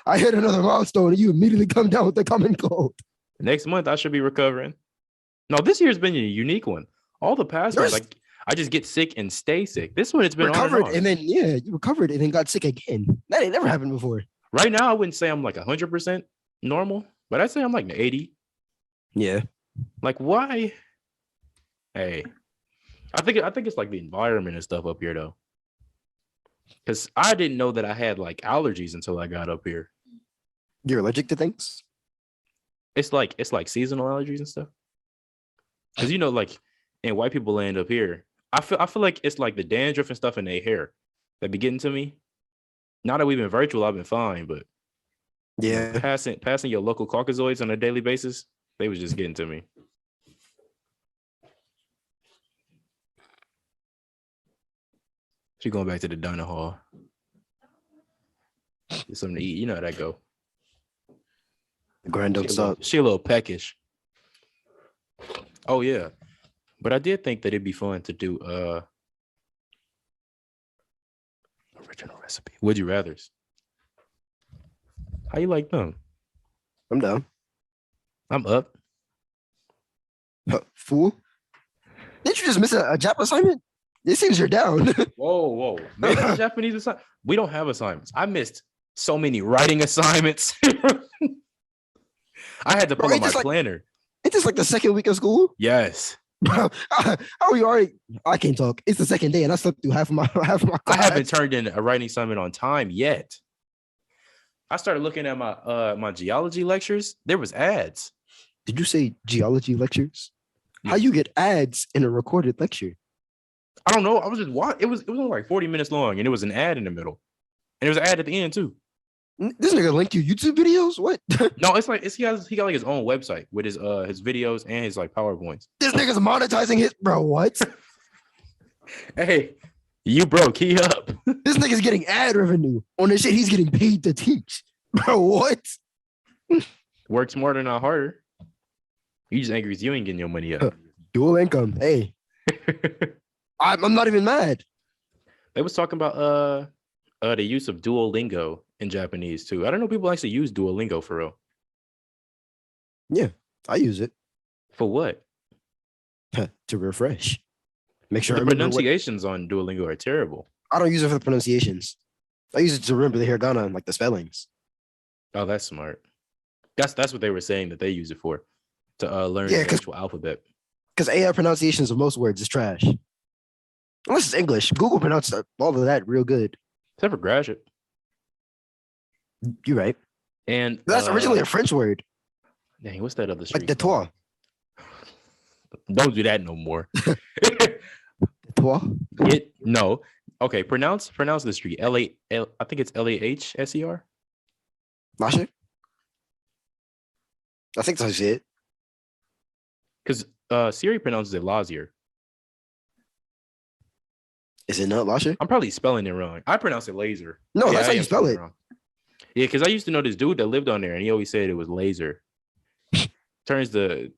I hit another milestone and you immediately come down with the common cold. Next month I should be recovering. No, this year's been a unique one. All the past ones, Yours- like I just get sick and stay sick. This one, it's been Recovered on and on. and then you recovered and then got sick again. That ain't never happened before. Right now, I wouldn't say I'm like 100% normal, but I'd say I'm like 80. Yeah. Like why? Hey, I think it's like the environment and stuff up here though. Because I didn't know that I had like allergies until I got up here. You're allergic to things? It's like seasonal allergies and stuff. Because like, and white people land up here. I feel like it's like the dandruff and stuff in their hair that be getting to me. Now that we've been virtual, I've been fine, but Yeah. passing your local Caucasoids on a daily basis, they was just getting to me. She going back to the dining hall. Get something to eat. You know how that go. The grind don't stop. She a little peckish. Oh yeah. But I did think that it'd be fun to do original recipe. Would you rathers? How you like them? I'm down. I'm up. Fool. Didn't you just miss a Jap assignment? It seems you're down. Whoa. Maybe Japanese assignment. We don't have assignments. I missed so many writing assignments. I had to pull Bro, out my it's like- planner. It's just like the second week of school. Yes. Bro, how are you already? I can't talk. It's the second day and I slept through half of my I class. haven't turned in a writing assignment on time yet. I started looking at my my geology lectures. There was ads. Did you say geology lectures? Yeah. How you get ads in a recorded lecture? I don't know. I was just watching. It was only like 40 minutes long, and it was an ad in the middle, and there was an ad at the end too. This nigga linked you YouTube videos? What? No, it's like he got like his own website with his videos and his like PowerPoints. This nigga's monetizing his bro. What? Hey, you broke. Key up. This nigga's getting ad revenue on the shit he's getting paid to teach. Bro, what? Work smarter, not harder. You just angry 'cause you ain't getting your money up. Dual income. Hey, I'm not even mad. They was talking about the use of Duolingo in Japanese too. I don't know people actually use Duolingo for real. I use it For what? to refresh. Make sure I The remember what, pronunciations on Duolingo are terrible. I don't use it for the pronunciations. I use it to remember the hiragana and like the spellings. Oh, that's smart. That's what they were saying that they use it for, to learn Yeah, the 'cause- actual alphabet. Because AI pronunciations of most words is trash. Unless it's English. Google pronounced all of that real good. Except for graduate. You're right. And That's originally a French word, dang, what's that other street? like called? Detroit. Don't do that no more. Detroit. No. Okay, pronounce the street. I think it's Lahser. Lasher? I think that's it. Because Siri pronounces it Lazier. Is it not Lasher? I'm probably spelling it wrong. I pronounce it laser. No, that's I how you am spell spelling it. wrong. Yeah, because I used to know this dude that lived on there, and he always said it was laser. Comes to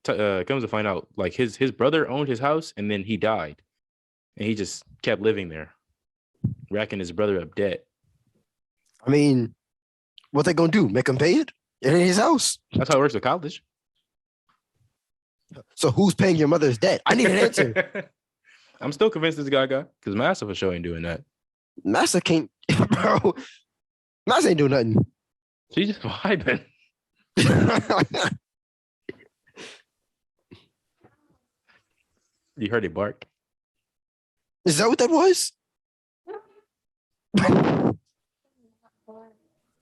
find out, like his brother owned his house, and then he died, and he just kept living there, racking his brother up debt. I mean, what they gonna do? Make him pay it? It ain't his house. That's how it works with college. So who's paying your mother's debt? I need an answer. I'm still convinced this guy got, because Massive for sure ain't doing that. Massa can't, bro. Massa ain't doing nothing. She's just vibing. You heard it bark. Is that what that was? A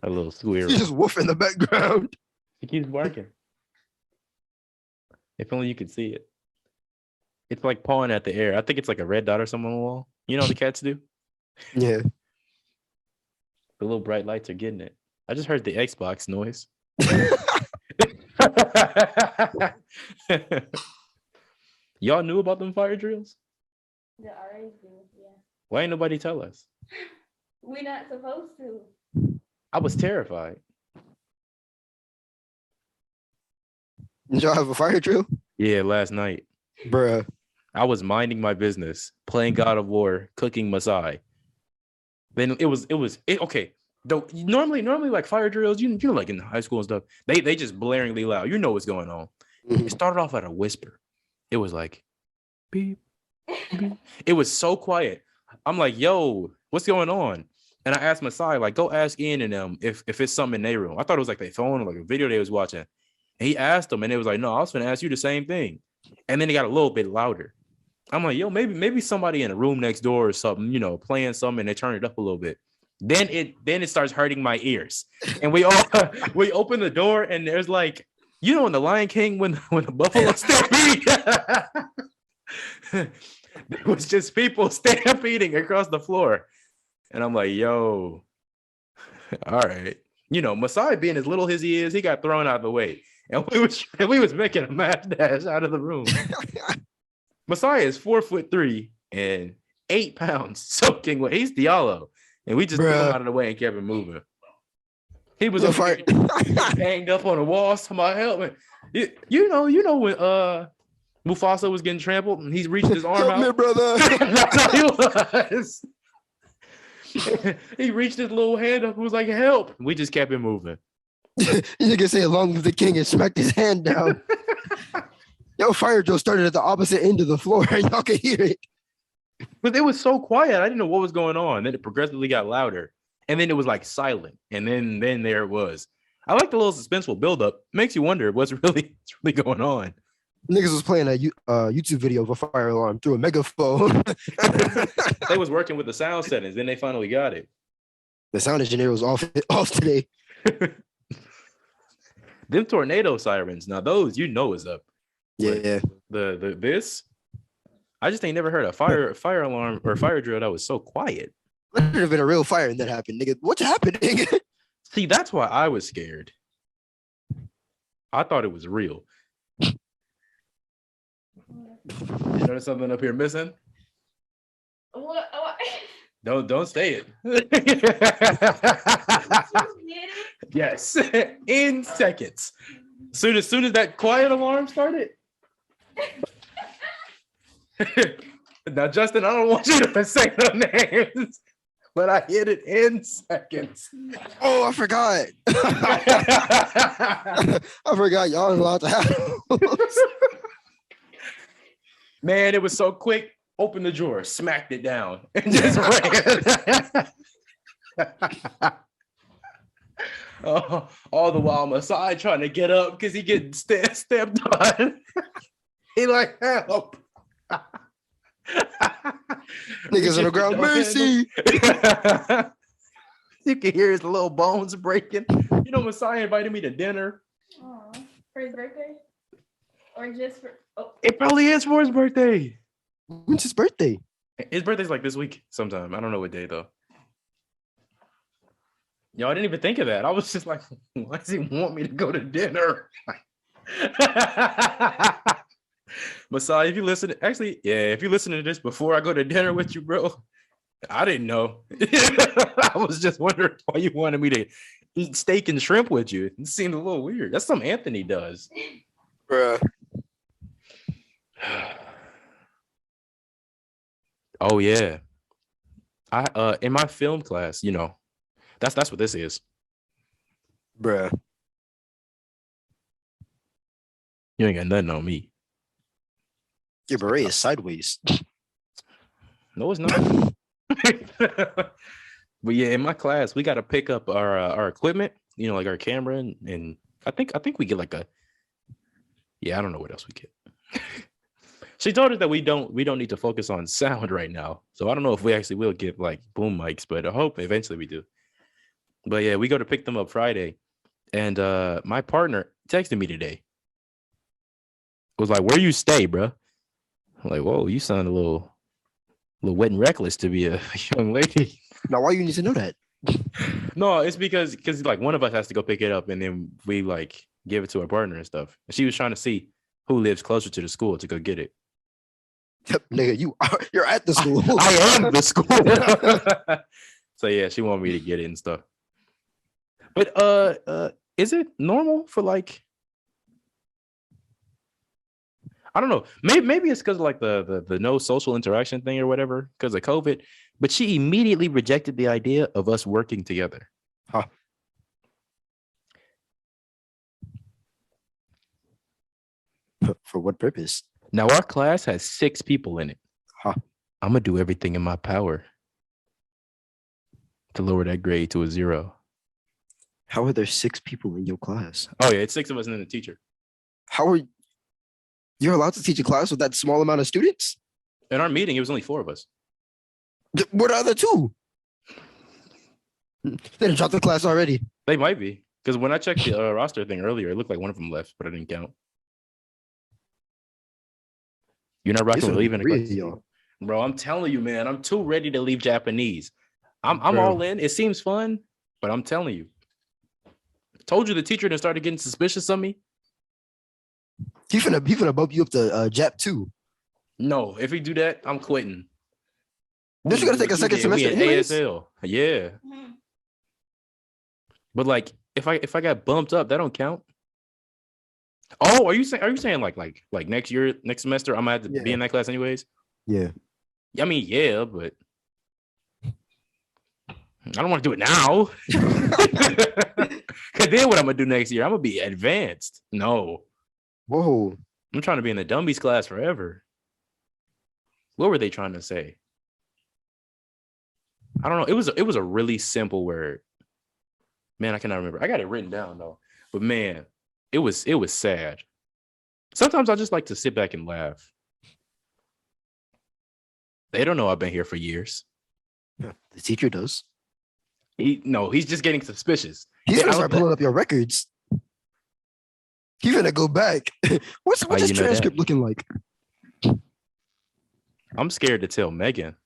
little squirrel. You just woof in the background. He keeps barking. If only you could see it. It's like pawing at the air. I think it's like a red dot or something on the wall. You know what the cats do? Yeah. The little bright lights are getting it. I just heard the Xbox noise. Y'all knew about them fire drills? The RAs do, yeah. Why ain't nobody tell us? We're not supposed to. I was terrified. Did y'all have a fire drill? Yeah, last night. Bruh. I was minding my business, playing God of War, cooking Masai. Then it was okay. Though normally like fire drills, you know, like in high school and stuff, they just blaringly loud. You know what's going on. It started off at a whisper. It was like beep, beep. It was so quiet. I'm like, yo, what's going on? And I asked Masai, like, go ask Ian and them if it's something in their room. I thought it was like their phone or like a video they was watching. And he asked them, and it was like, no, I was gonna ask you the same thing. And then it got a little bit louder. I'm like, yo, maybe somebody in a room next door or something, you know, playing something, and they turn it up a little bit. Then it starts hurting my ears. And we open the door, and there's like, you know, in the Lion King when the buffalo stampede, it was just people stampeding across the floor. And I'm like, yo, all right. You know, Masai being as little as he is, he got thrown out of the way. And we was making a mad dash out of the room. Masai is 4'3" and 8 pounds soaking wet. He's Diallo. And we just threw him out of the way and kept it moving. He was hanged up on the wall. Somebody help me. You know when Mufasa was getting trampled and he's reached his arm out. Me, brother. That's how he was. He reached his little hand up and was like, help. We just kept it moving. You can say along with the king and smacked his hand down. Yo, fire drill started at the opposite end of the floor and y'all could hear it. But it was so quiet. I didn't know what was going on. Then it progressively got louder. And then it was like silent. And then there it was. I like the little suspenseful buildup. Makes you wonder what's really going on. Niggas was playing a YouTube video of a fire alarm through a megaphone. They was working with the sound settings. Then they finally got it. The sound engineer was off today. Them tornado sirens. Now those, you know, is up. Yeah. This, I just ain't never heard a fire alarm or fire drill that was so quiet. There would have been a real fire and that happened, nigga. What's happening? See, that's why I was scared. I thought it was real. You notice something up here missing? What? Don't say it. Yes, in seconds. Soon as that quiet alarm started. Now, Justin, I don't want you to say no names, but I hit it in seconds. Oh, I forgot. I forgot y'all ain't allowed to have those. Man, it was so quick. Opened the drawer, smacked it down, and just ran. All the while, Masai trying to get up because he getting stepped on. He like help. Niggas on the ground, mercy. You can hear his little bones breaking. You know, Masai invited me to dinner. Oh, for his birthday? Or just for It probably is for his birthday. When's his birthday? His birthday's like this week sometime. I don't know what day though. Yo, I didn't even think of that. I was just like, why does he want me to go to dinner? Masai, if you listen, actually, yeah, if you listen to this before I go to dinner with you, bro, I didn't know. I was just wondering why you wanted me to eat steak and shrimp with you. It seemed a little weird. That's something Anthony does. Bruh. Oh yeah. I in my film class, you know, that's what this is. Bruh. You ain't got nothing on me. Your beret is sideways. No, it's not. But yeah, in my class, we got to pick up our equipment, you know, like our camera, and I think we get like I don't know what else we get. She told us that we don't need to focus on sound right now, so I don't know if we actually will get like boom mics, but I hope eventually we do. But yeah, we go to pick them up Friday, and my partner texted me today. Was like, "Where you stay, bro?" I'm like, "Whoa, you sound a little wet and reckless to be a young lady." Now, why you need to know that? No, it's because like one of us has to go pick it up, and then we like give it to our partner and stuff. And she was trying to see who lives closer to the school to go get it. Nigga, you're at the school. I am the school. So yeah, she wanted me to get it and stuff. But is it normal for like? I don't know. Maybe it's because of like the no social interaction thing or whatever because of COVID. But she immediately rejected the idea of us working together. Huh. For what purpose? Now our class has 6 people in it. Huh. I'm gonna do everything in my power to lower that grade to a 0. How are there 6 people in your class? Oh yeah, it's 6 of us and then the teacher. How are you're allowed to teach a class with that small amount of students? In our meeting, it was only 4 of us. What are the 2? They didn't drop the class already. They might be because when I checked the roster thing earlier, it looked like one of them left, but I didn't count. You're not rocking with leaving, bro. I'm telling you, man. I'm too ready to leave Japanese. I'm all in. It seems fun, but I'm telling you. Told you the teacher then started getting suspicious of me. He finna bump you up to Jap 2. No, if we do that, I'm quitting. Don't you gotta take a second semester anyways? ASL. Yeah. But like if I got bumped up, that don't count. Oh, are you saying like next semester I'm gonna have to be in that class anyways? Yeah. I mean, yeah, but I don't want to do it now. Cause then what I'm gonna do next year? I'm gonna be advanced. No. Whoa. I'm trying to be in the dummies class forever. What were they trying to say? I don't know. It was a really simple word. Man, I cannot remember. I got it written down though. But man, it was sad. Sometimes I just like to sit back and laugh. They don't know I've been here for years. The teacher does. He's just getting suspicious. He's gonna start pulling up your records. He's gonna go back. What's his transcript looking like? I'm scared to tell Megan.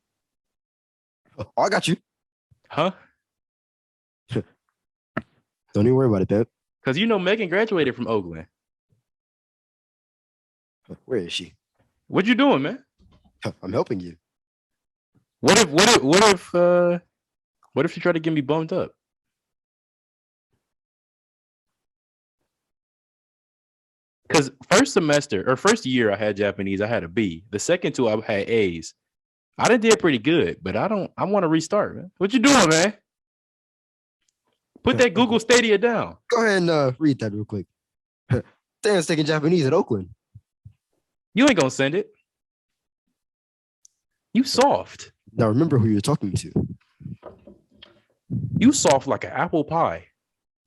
Oh, I got you. Huh? Don't even worry about it, Pep. Because you know Megan graduated from Oakland. Where is she? What you doing, man? I'm helping you. What if she tried to get me bumped up? Because first year I had Japanese, I had a B. The second 2 I had A's. I did pretty good, but I want to restart, man. What you doing, man? Put that Google Stadia down. Go ahead and read that real quick. Dan's taking Japanese at Oakland. You ain't gonna send it. You soft. Now remember who you're talking to. You soft like an apple pie.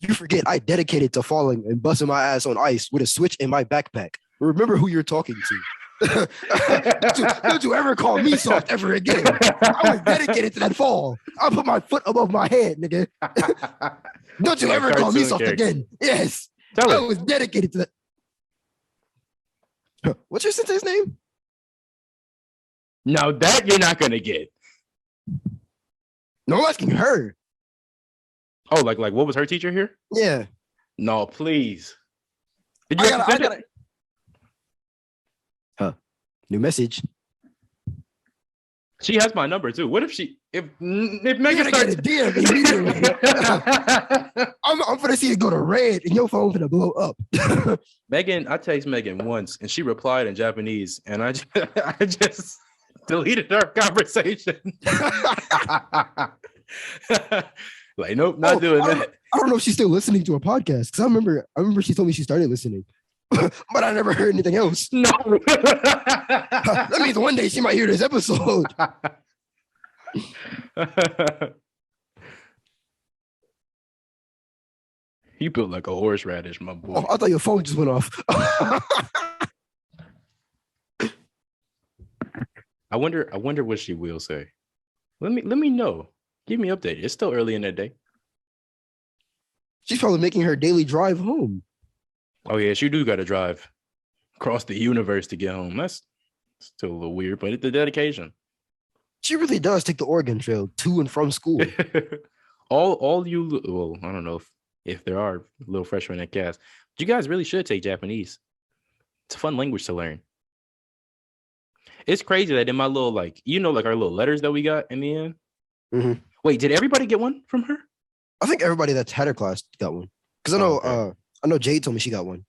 You forget I dedicated to falling and busting my ass on ice with a switch in my backpack. Remember who you're talking to. Don't you ever call me soft ever again. I was dedicated to that fall. I'll put my foot above my head, nigga. Don't you Yeah, ever call me cartoon soft character. again. Yes. Tell I her. was dedicated to that. What's your sensei's name? Now that you're not gonna get. No, I'm asking her. Oh, like what was her teacher here? Yeah. No, please. Did I you have to gotta, I send it? gotta. New message. She has my number too. What if if You're Megan gonna get starts a DM immediately. I'm gonna see it go to red and your phone's gonna blow up. Megan, I text Megan once and she replied in Japanese and I just deleted our conversation. Like, nope, not doing that. I don't know if she's still listening to a podcast because I remember she told me she started listening, but I never heard anything else. No. That means one day she might hear this episode. You built like a horseradish, my boy. Oh, I thought your phone just went off. I wonder what she will say. Let me know. Give me an update. It's still early in the day. She's probably making her daily drive home. Oh yeah, she do got to drive across the universe to get home. That's still a little weird, but it's the dedication. She really does take the Oregon Trail to and from school. all you, well, I don't know if there are little freshmen at cast, but you guys really should take Japanese. It's a fun language to learn. It's crazy that in my little, like, like our little letters that we got in the end. Mhm. Wait, did everybody get one from her? I think everybody that's had her class got one. Because I know Jade told me she got one.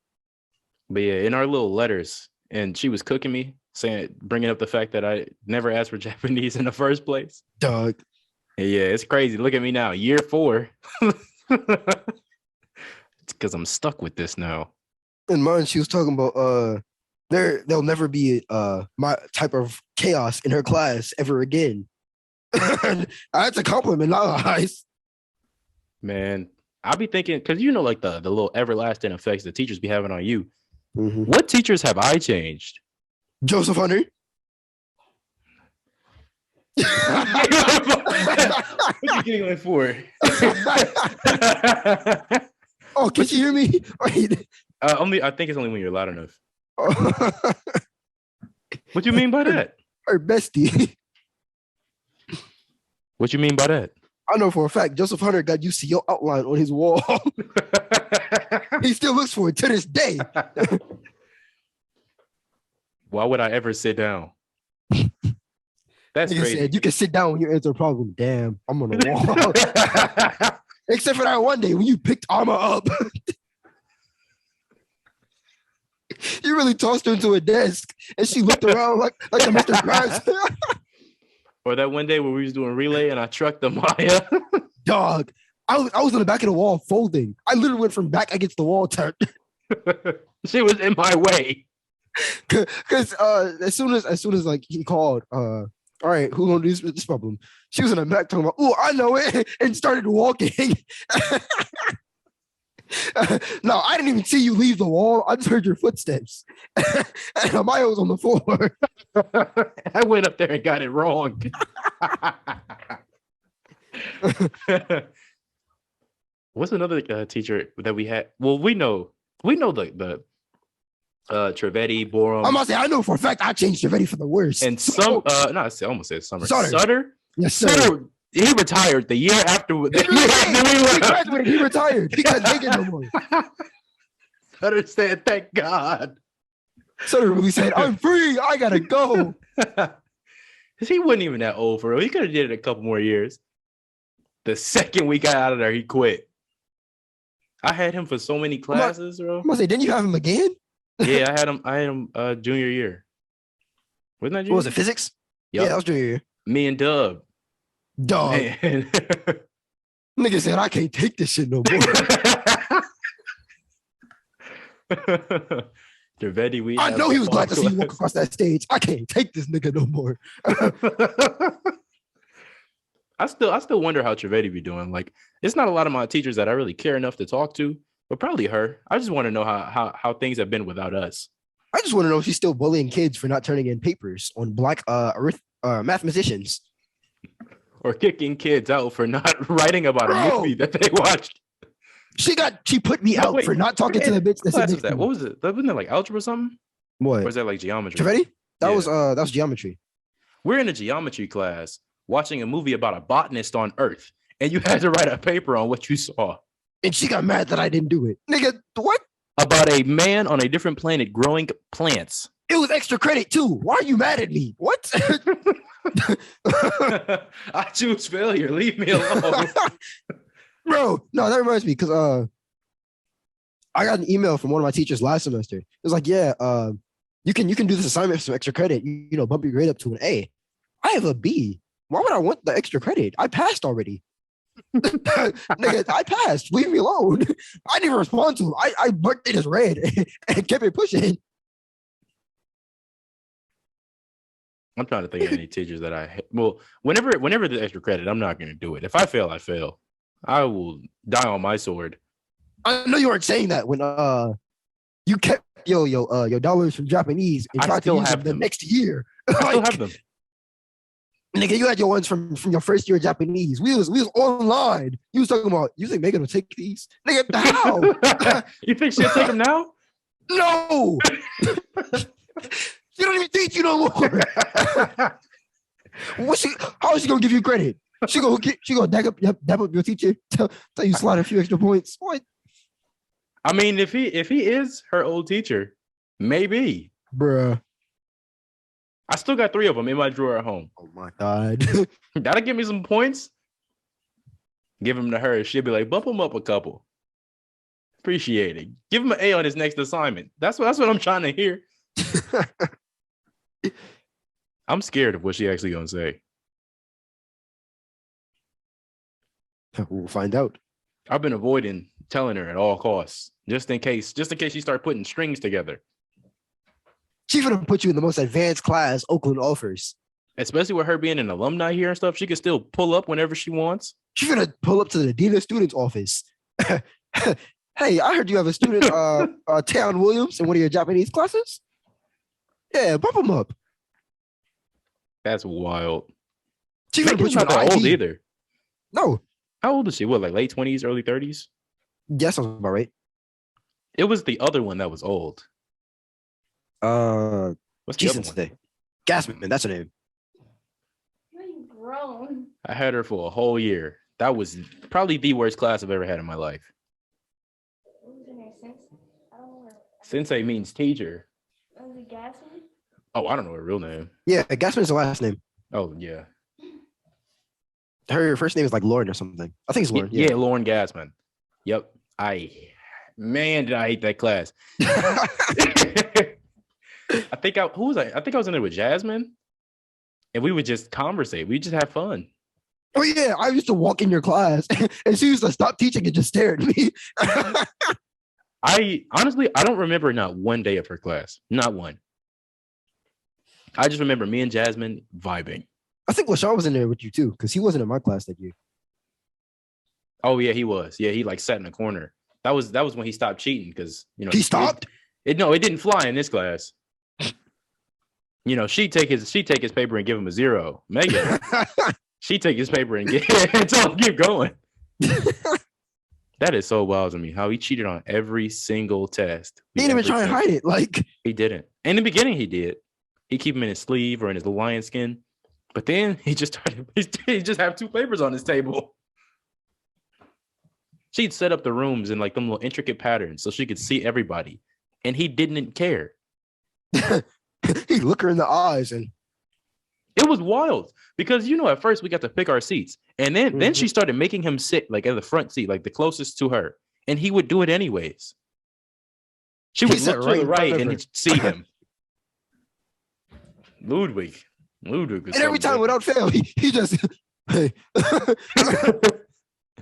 But yeah, in our little letters, and she was cooking me, bringing up the fact that I never asked for Japanese in the first place. Dog. And yeah, it's crazy. Look at me now, year 4. It's because I'm stuck with this now. In mine, she was talking about there'll never be my type of chaos in her class ever again. That's a compliment, not lies. Man, I'll be thinking, because like the little everlasting effects the teachers be having on you. Mm-hmm. What teachers have I changed? Joseph Hunter. What you giggling for? Oh, can you hear me? Wait. I think it's only when you're loud enough. What you mean by that? Her bestie. What you mean by that? I know for a fact Joseph Hunter got used to your outline on his wall. He still looks for it to this day. Why would I ever sit down? That's Nigga crazy. said, you can sit down when you answer a problem. Damn, I'm on the wall. Except for that one day when you picked Armor up. You really tossed her into a desk and she looked around like a Mr. Krabs. Or that one day where we was doing relay and I trucked the Maya. Dog, I was on the back of the wall folding. I literally went from back against the wall to She was in my way. because as soon as like he called, all right, who gonna do this problem? She was in the back talking about, oh, I know it, and started walking. No, I didn't even see you leave the wall. I just heard your footsteps. And Amaya was on the floor. I went up there and got it wrong. What's another teacher that we had? Well, we know the Trivedi, Borum. I'm gonna say I know for a fact I changed Trivedi for the worst. And some I almost said Summer. Sutter. Yes, sir. Sutter, he retired the year after we He graduated. He retired. He couldn't take it no more. Sutter said, "Thank God." Sutter really said, "I'm free. I gotta go." He wasn't even that old for real. He could have did it a couple more years. The second we got out of there, he quit. I had him for so many classes, bro. I'm gonna say, didn't you have him again? Yeah, I had him junior year. Wasn't that junior? What was it, physics? Yep. Yeah, that was junior year. Me and Dub. Dog. Man. Nigga said, I can't take this shit no more. Trivedi, I know he was glad to see you walk across that stage. I can't take this nigga no more. I still wonder how Trivedi be doing. Like, it's not a lot of my teachers that I really care enough to talk to, but probably her. I just want to know how things have been without us. I just want to know if she's still bullying kids for not turning in papers on black mathematicians. Or kicking kids out for not writing about a movie that they watched. She put me out for not talking to the bitch. What class was that? What was it? Wasn't that like algebra or something? What? Or was that like geometry? Trivedi? That was geometry. We're in a geometry class watching a movie about a botanist on Earth, and you had to write a paper on what you saw. And she got mad that I didn't do it. Nigga, what? About a man on a different planet growing plants. It was extra credit too. Why are you mad at me? What? I choose failure. Leave me alone. Bro, no, that reminds me because I got an email from one of my teachers last semester. It was like, yeah, you can do this assignment for some extra credit. You know, bump your grade up to an A. I have a B. Why would I want the extra credit? I passed already. Nigga, I passed. Leave me alone. I didn't even respond to him. I marked it as red and kept it pushing. I'm trying to think of any teachers that whenever the extra credit, I'm not going to do it. If I fail, I fail. I will die on my sword. I know you weren't saying that when you kept your dollars from Japanese and tried to use them the next year. I still have them. Nigga, you had your ones from your first year of Japanese. We was online. You was talking about, you think Megan will take these? Nigga, how? You think she'll take them now? No. She don't even teach you no more. How is she gonna give you credit? She gonna dap up your teacher, tell you slide a few extra points. What? I mean, if he is her old teacher, maybe. Bruh. I still got 3 of them in my drawer at home. Oh my God. That'll give me some points. Give them to her. She'll be like, bump him up a couple. Appreciate it. Give him an A on his next assignment. That's what I'm trying to hear. I'm scared of what she actually gonna say. We'll find out. I've been avoiding telling her at all costs, just in case she start putting strings together. She's gonna put you in the most advanced class Oakland offers. Especially with her being an alumni here and stuff, she can still pull up whenever she wants. She's gonna pull up to the dean of students office. Hey, I heard you have a student, Tayon Williams, in one of your Japanese classes. Yeah, bump him up. That's wild. She's gonna put you not that old either. No. How old is she? What, like late 20s, early 30s? Yes, sounds about right. It was the other one that was old. What's the other one? Today? Gassman, that's her name. You grown. I had her for a whole year. That was probably the worst class I've ever had in my life. What was her name? Sensei? I don't know her. Sensei means teacher. Was it Gasman? Oh, I don't know her real name. Yeah, Gassman's the last name. Oh, yeah. Her first name is like Lauren or something. I think it's Lauren. Yeah, Lauren Gassman. Yep. Man, did I hate that class. I think I was in there with Jasmine, and we would just conversate. We just have fun. Oh yeah, I used to walk in your class, and she used to stop teaching and just stare at me. I don't remember not one day of her class, not one. I just remember me and Jasmine vibing. I think LaShawn was in there with you too, because he wasn't in my class that year. Oh yeah, he was. Yeah, he like sat in the corner. That was when he stopped cheating because he stopped. It didn't fly in this class. She'd take his paper and give him a 0. Megan, she'd take his paper and tell him keep going. That is so wild to me. How he cheated on every single test. He didn't even try and hide it. Like he didn't. In the beginning, he did. He'd keep him in his sleeve or in his lion skin. But then he just have 2 papers on his table. She'd set up the rooms in like them little intricate patterns so she could see everybody. And he didn't care. He'd look her in the eyes and it was wild because at first we got to pick our seats. And then she started making him sit like at the front seat, like the closest to her. And he would do it anyways. She would look to the right and see him. Ludwig. And every time without fail, he just hey.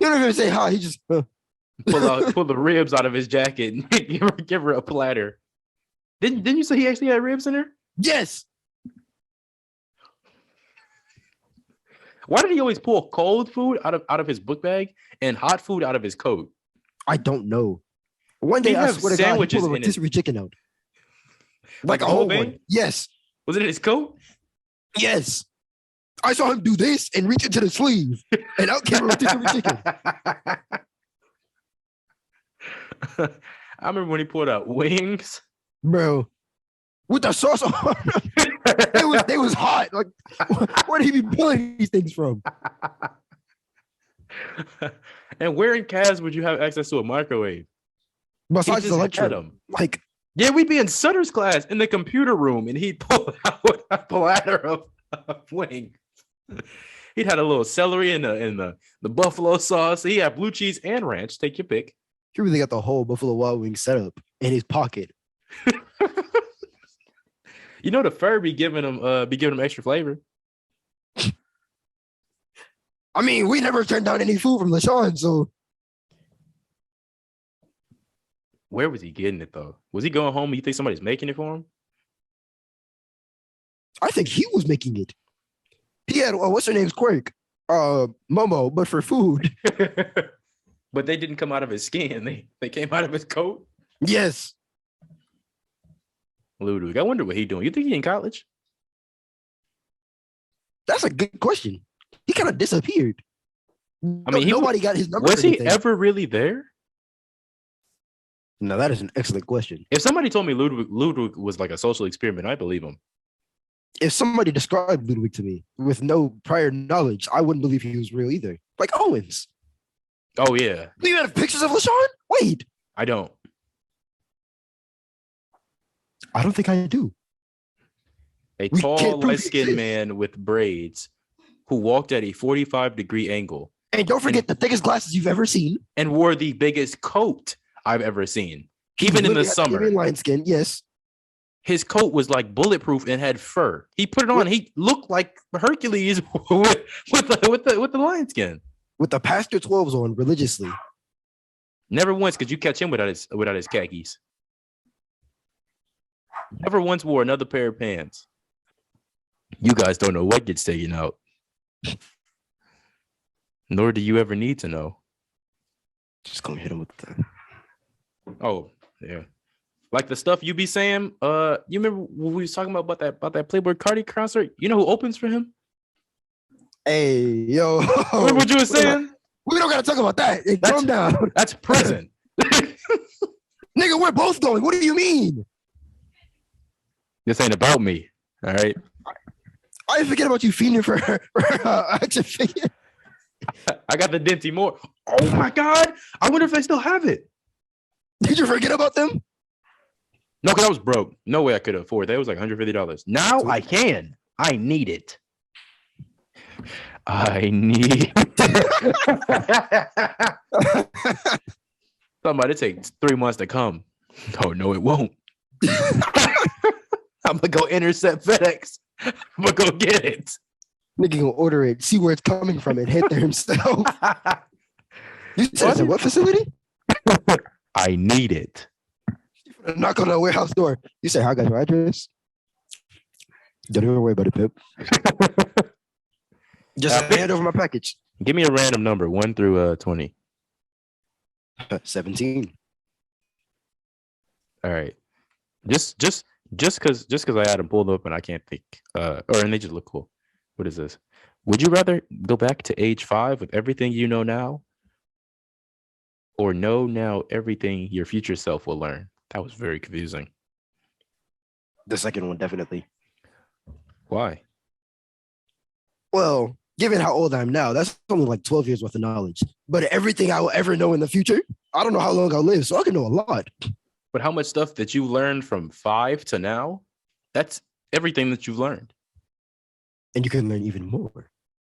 You don't even say hi. He just pull the ribs out of his jacket and give her a platter. Didn't you say he actually had ribs in there? Yes. Why did he always pull cold food out of his book bag and hot food out of his coat? I don't know. One day, He'd I have swear to God, he sandwiches pulled a in his rotisserie chicken out. like Like the a whole whole thing. one. Yes. Was it in his coat? Yes. I saw him do this and reach into the sleeve, and out came a rotisserie chicken. I remember when he pulled out wings. Bro, with the sauce on them. They was hot. Like, where did he be pulling these things from? And where in Cavs would you have access to a microwave? He Besides just the had lecture. 'em. Like, Yeah, we'd be in Sutter's class in the computer room, and he'd pull out a platter of wings. He'd had a little celery and the buffalo sauce. He had blue cheese and ranch. Take your pick. he really got the whole Buffalo Wild Wings setup in his pocket. You know the fur be giving him extra flavor. I mean, we never turned down any food from LaShawn, so Where was he getting it though? Was he going home? You think somebody's making it for him? I think he was making it. He had what's her name's quirk? Momo, but for food. But they didn't come out of his skin. They came out of his coat. Yes. Ludwig, I wonder what he doing. You think he in college? That's a good question. He kind of disappeared. I mean, nobody got his number. Was he ever really there? No, that is an excellent question. If somebody told me Ludwig was like a social experiment, I believe him. If somebody described Ludwig to me with no prior knowledge, I wouldn't believe he was real either. Like Owens. Oh yeah, Do you have pictures of LaShawn? Wait, I don't. I don't think I do. A We tall, can't prove he light-skinned exists. man with braids who walked at a 45-degree angle And don't forget the thickest glasses you've ever seen. and wore the biggest coat I've ever seen. He Even in the literally had summer, Arabian lion skin, yes. his coat was like bulletproof and had fur. He put it on. He looked like Hercules with the lion skin. With the Pastor 12s on religiously. Never once could you catch him without his khakis. Never once wore another pair of pants. You guys don't know what gets taken out. Nor do you ever need to know. Just gonna hit him with that. Oh, yeah. Like the stuff you be saying, you remember when we was talking about that Playboy Cardi concert? You know who opens for him? Hey, yo. Remember what you were saying? We don't gotta talk about that. Hey, calm down. That's prison. Nigga, we're both going. What do you mean? This ain't about me. All right. I didn't forget about you fiending for action figure. I got the Dinty Moore. Oh my God. I wonder if they still have it. Did you forget about them? No, because I was broke. No way I could afford that. It was like $150. Now I can. I need it. I need Somebody take 3 months to come. Oh no, it won't. I'm gonna go intercept FedEx. I'm gonna go get it. Nigga gonna order it, see where it's coming from, and hit there himself. You said it's at what facility? I need it. Knock on the warehouse door. You say, "Hi, I got your address." Don't even worry about it, Pip. Just hand over my package. Give me a random number, 1 through 20. 17. All right. Just because I had them pulled up and I can't think. And they just look cool. What is this? Would you rather go back to age 5 with everything you know now, or know now everything your future self will learn? That was very confusing. The second one, definitely. Why? Well, given how old I am now, that's only like 12 years worth of knowledge. But everything I will ever know in the future, I don't know how long I'll live, so I can know a lot. But how much stuff that you learned from 5 to now? That's everything that you've learned. And you can learn even more.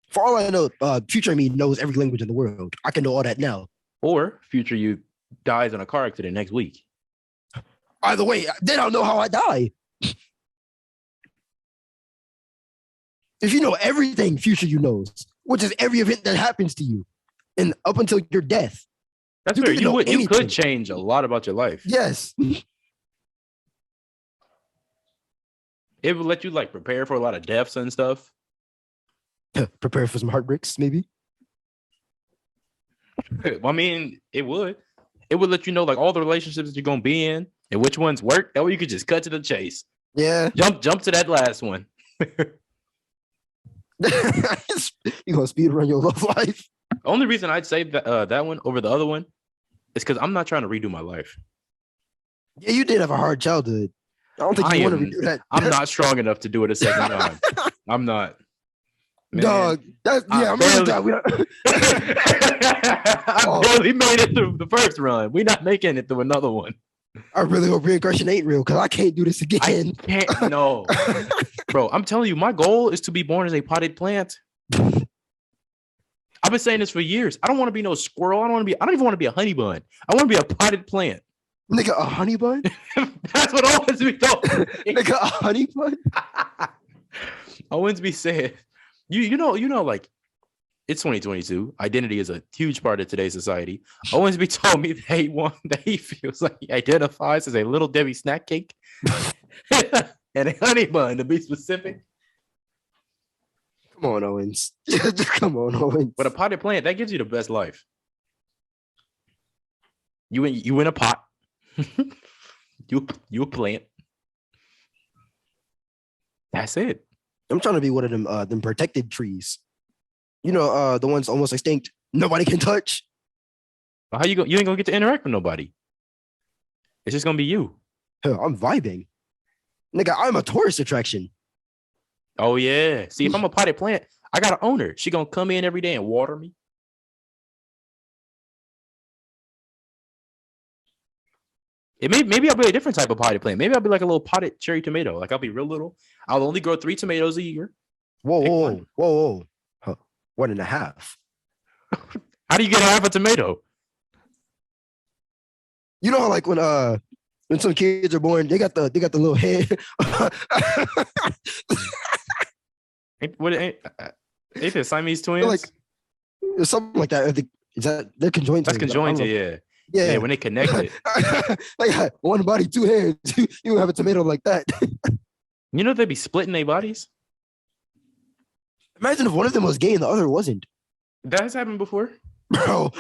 For all I know, future me knows every language in the world. I can know all that now. Or future you dies in a car accident next week. Either way, then I'll know how I die. If you know everything future you knows, which is every event that happens to you, and up until your death. That's You fair. can know You anything. could change a lot about your life. Yes. It would let you like prepare for a lot of deaths and stuff. Prepare for some heartbreaks, maybe. I mean, it would. It would let you know like all the relationships that you're gonna be in and which ones work. That way you could just cut to the chase. Yeah. Jump to that last one. You gonna speed run your love life? Only reason I'd say that one over the other one is because I'm not trying to redo my life. Yeah, you did have a hard childhood. I don't think you want to redo that. I'm not strong enough to do it a second time. I'm not. Man, Dog, that's I'm really glad we don't. I barely made it through the first run. We're not making it through another one. I really hope reincarnation ain't real because I can't do this I again. can't. No, bro. I'm telling you, my goal is to be born as a potted plant. I've been saying this for years. I don't want to be no squirrel. I don't even want to be a honey bun. I want to be a potted plant. Nigga, a honey bun? That's what Owensby told me. Nigga, a honey bun? Owensby said, you know, like it's 2022. Identity is a huge part of today's society. Owensby told me that he feels like he identifies as a little Debbie snack cake and a honey bun, to be specific. Come on, Owens. Come on, Owens. But a potted plant, that gives you the best life. You in a pot. you a plant. That's it. I'm trying to be one of them protected trees. You know, the ones almost extinct. Nobody can touch. How you ain't gonna get to interact with nobody. It's just gonna be you. Hell, I'm vibing. Nigga, I'm a tourist attraction. Oh yeah. See, if I'm a potted plant, I got an owner. She gonna come in every day and water me. Maybe I'll be a different type of potted plant. Maybe I'll be like a little potted cherry tomato. Like I'll be real little. I'll only grow 3 tomatoes a year. Whoa. Huh, 1.5. How do you get half a tomato? You know how like when some kids are born, they got the little head. Ain't they Siamese twins? Like something like that. Is that they're conjoined? That's conjoined, yeah. Yeah, when they connected. Like one body, 2 hands. You have a tomato like that. You know they'd be splitting their bodies. Imagine if one of them was gay and the other wasn't. That has happened before, bro.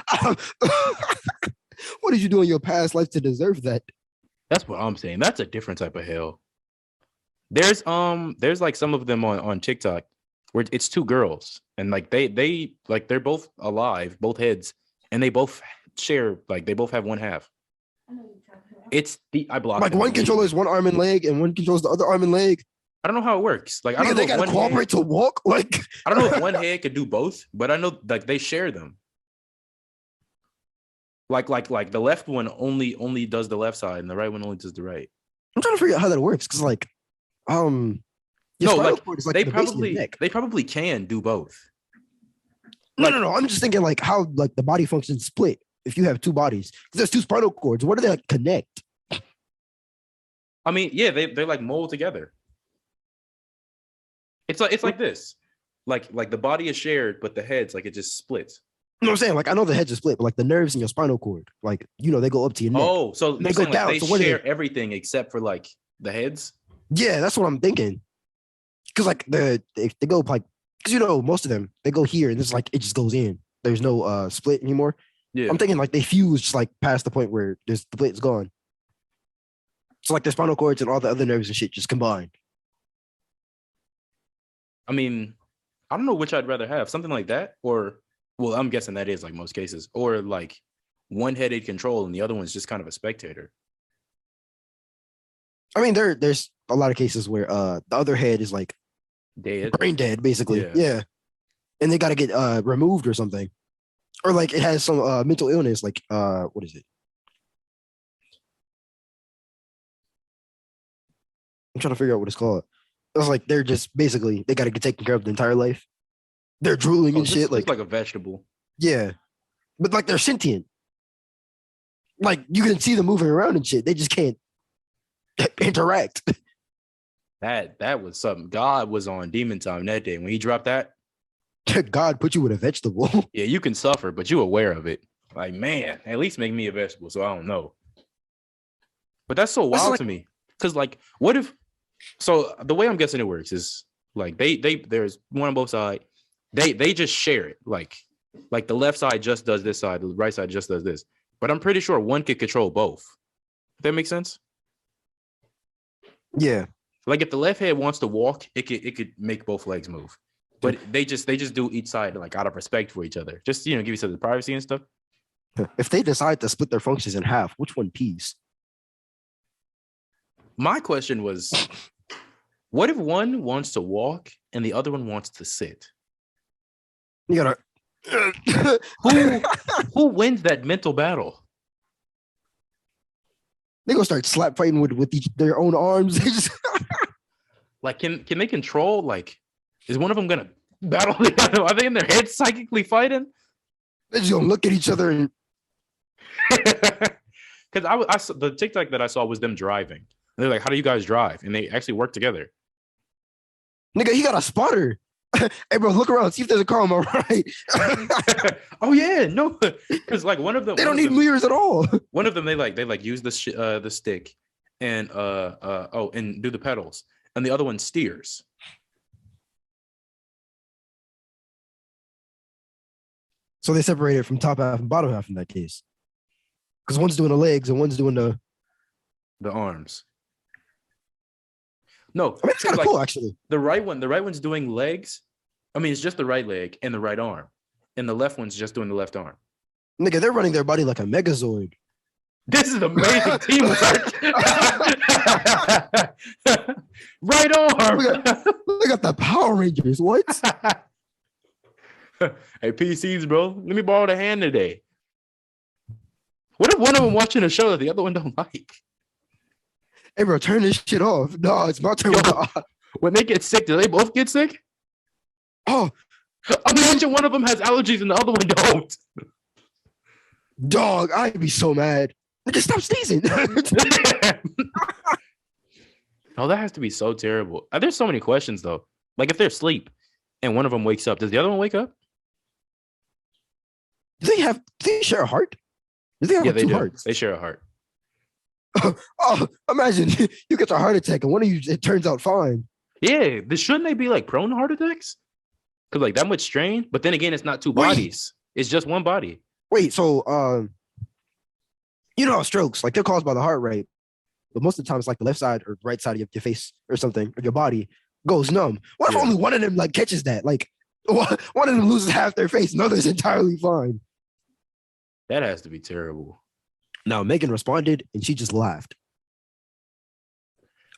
What did you do in your past life to deserve that? That's what I'm saying. That's a different type of hell. There's like some of them on TikTok where it's 2 girls and like they like they're both alive, both heads, and they both share like they both have one half. It's I blocked like one controller is one arm and leg, and one controls the other arm and leg. I don't know how it works. Like I don't know they gotta cooperate to walk. Like I don't know if one head could do both, but I know like they share them. Like the left one only does the left side, and the right one only does the right. I'm trying to figure out how that works because like no, like, they probably can do both. No. I'm just thinking like how like the body functions split if you have 2 bodies. Because there's 2 spinal cords. Where do they like connect? I mean, yeah, they like mold together. It's like this. Like the body is shared, but the heads like it just splits. You know what I'm saying? Like I know the heads are split, but like the nerves in your spinal cord, like they go up to your neck. Oh, so they go down. Like they share everything except for like the heads. Yeah, that's what I'm thinking. Because like they go like because most of them they go here and it's like it just goes in. There's no split anymore. Yeah, I'm thinking like they fuse just like past the point where the split's gone. So like the spinal cords and all the other nerves and shit just combined. I mean, I don't know which I'd rather have. Something like that, or well, I'm guessing that is like most cases, or like one-headed control and the other one's just kind of a spectator. I mean, there's a lot of cases where the other head is like dead, brain dead, basically. Yeah. And they got to get removed or something, or like it has some mental illness, like what is it? I'm trying to figure out what it's called. It's like they're just basically they got to get taken care of the entire life. They're drooling and shit, like a vegetable. Yeah, but like they're sentient. Like you can see them moving around and shit. They just can't interact. That was something. God was on demon time that day when he dropped that. God put you with a vegetable. Yeah, you can suffer, but you aware of it. Like, man, at least make me a vegetable, so I don't know. But that's so wild to me. Because like, what if? So the way I'm guessing it works is like they there's one on both sides, They just share it. Like the left side just does this side, the right side just does this. But I'm pretty sure one could control both. That makes sense? Yeah. Like if the left head wants to walk, it could make both legs move. But they just do each side like out of respect for each other. Just give each other privacy and stuff. If they decide to split their functions in half, which one pees? My question was, what if one wants to walk and the other one wants to sit? You gotta Who wins that mental battle? they gonna start slap fighting with their own arms. They just Like, can they control? Like, is one of them gonna battle the other? Are they in their heads psychically fighting? they're just gonna look at each other and Because I saw, the TikTok that I saw was them driving. And they're like, "How do you guys drive?" And they actually work together. nigga, he got a spotter. Hey bro, look around, see if there's a car on my right. Oh yeah, no, because like one of them They don't need mirrors at all. One of them they use the stick and and do the pedals, and the other one steers. So they separated from top half and bottom half in that case. Because one's doing the legs and one's doing the arms. No, I mean, it's kind of cool actually. The right one's doing legs. I mean, it's just the right leg and the right arm, and the left one's just doing the left arm. Nigga, they're running their body like a megazord. This is amazing teamwork. Right arm. Look at the Power Rangers. What? Hey, PCs, bro. Let me borrow the hand today. What if one of them watching a show that the other one don't like? Hey, bro, turn this shit off. No, it's my turn. When they get sick, do they both get sick? Oh, imagine one of them has allergies and the other one don't. dog, I'd be so mad. Nigga, stop sneezing. Oh, that has to be so terrible. There's so many questions though. Like if they're asleep and one of them wakes up, does the other one wake up? Do they share a heart? Do they have they two do. hearts? They share a heart. Oh, imagine you get a heart attack and one of you, it turns out fine. Yeah, shouldn't they be like prone to heart attacks? Because like that much strain, but then again, it's not two bodies. It's just one body. Wait, so you know how strokes, like they're caused by the heart rate, but most of the time it's like the left side or right side of your face or something, or your body goes numb. What if only one of them like catches that? Like one of them loses half their face, another's entirely fine. That has to be terrible. Now Megan responded and she just laughed.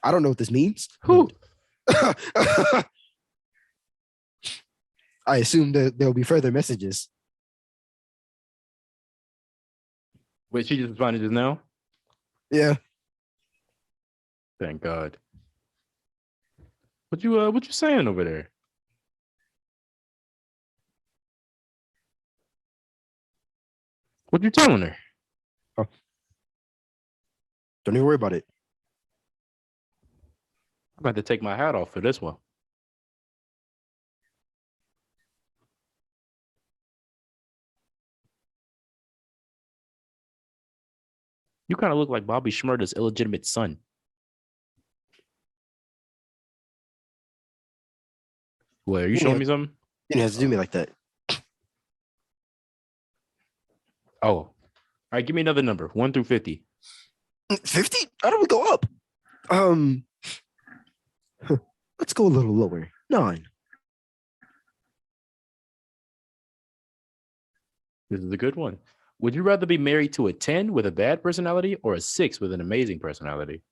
I don't know what this means. Who? I assume that there'll be further messages. Wait, she just responded just now? Yeah. Thank God. What you saying over there? What you telling her? Oh. Don't even worry about it. I'm about to take my hat off for this one. You kind of look like Bobby Shmurda's illegitimate son. What, are you showing me something? You didn't have to do me like that. Oh. All right, give me another number. 1 through 50. 50? How do we go up? Let's go a little lower. 9. This is a good one. Would you rather be married to a 10 with a bad personality or a 6 with an amazing personality?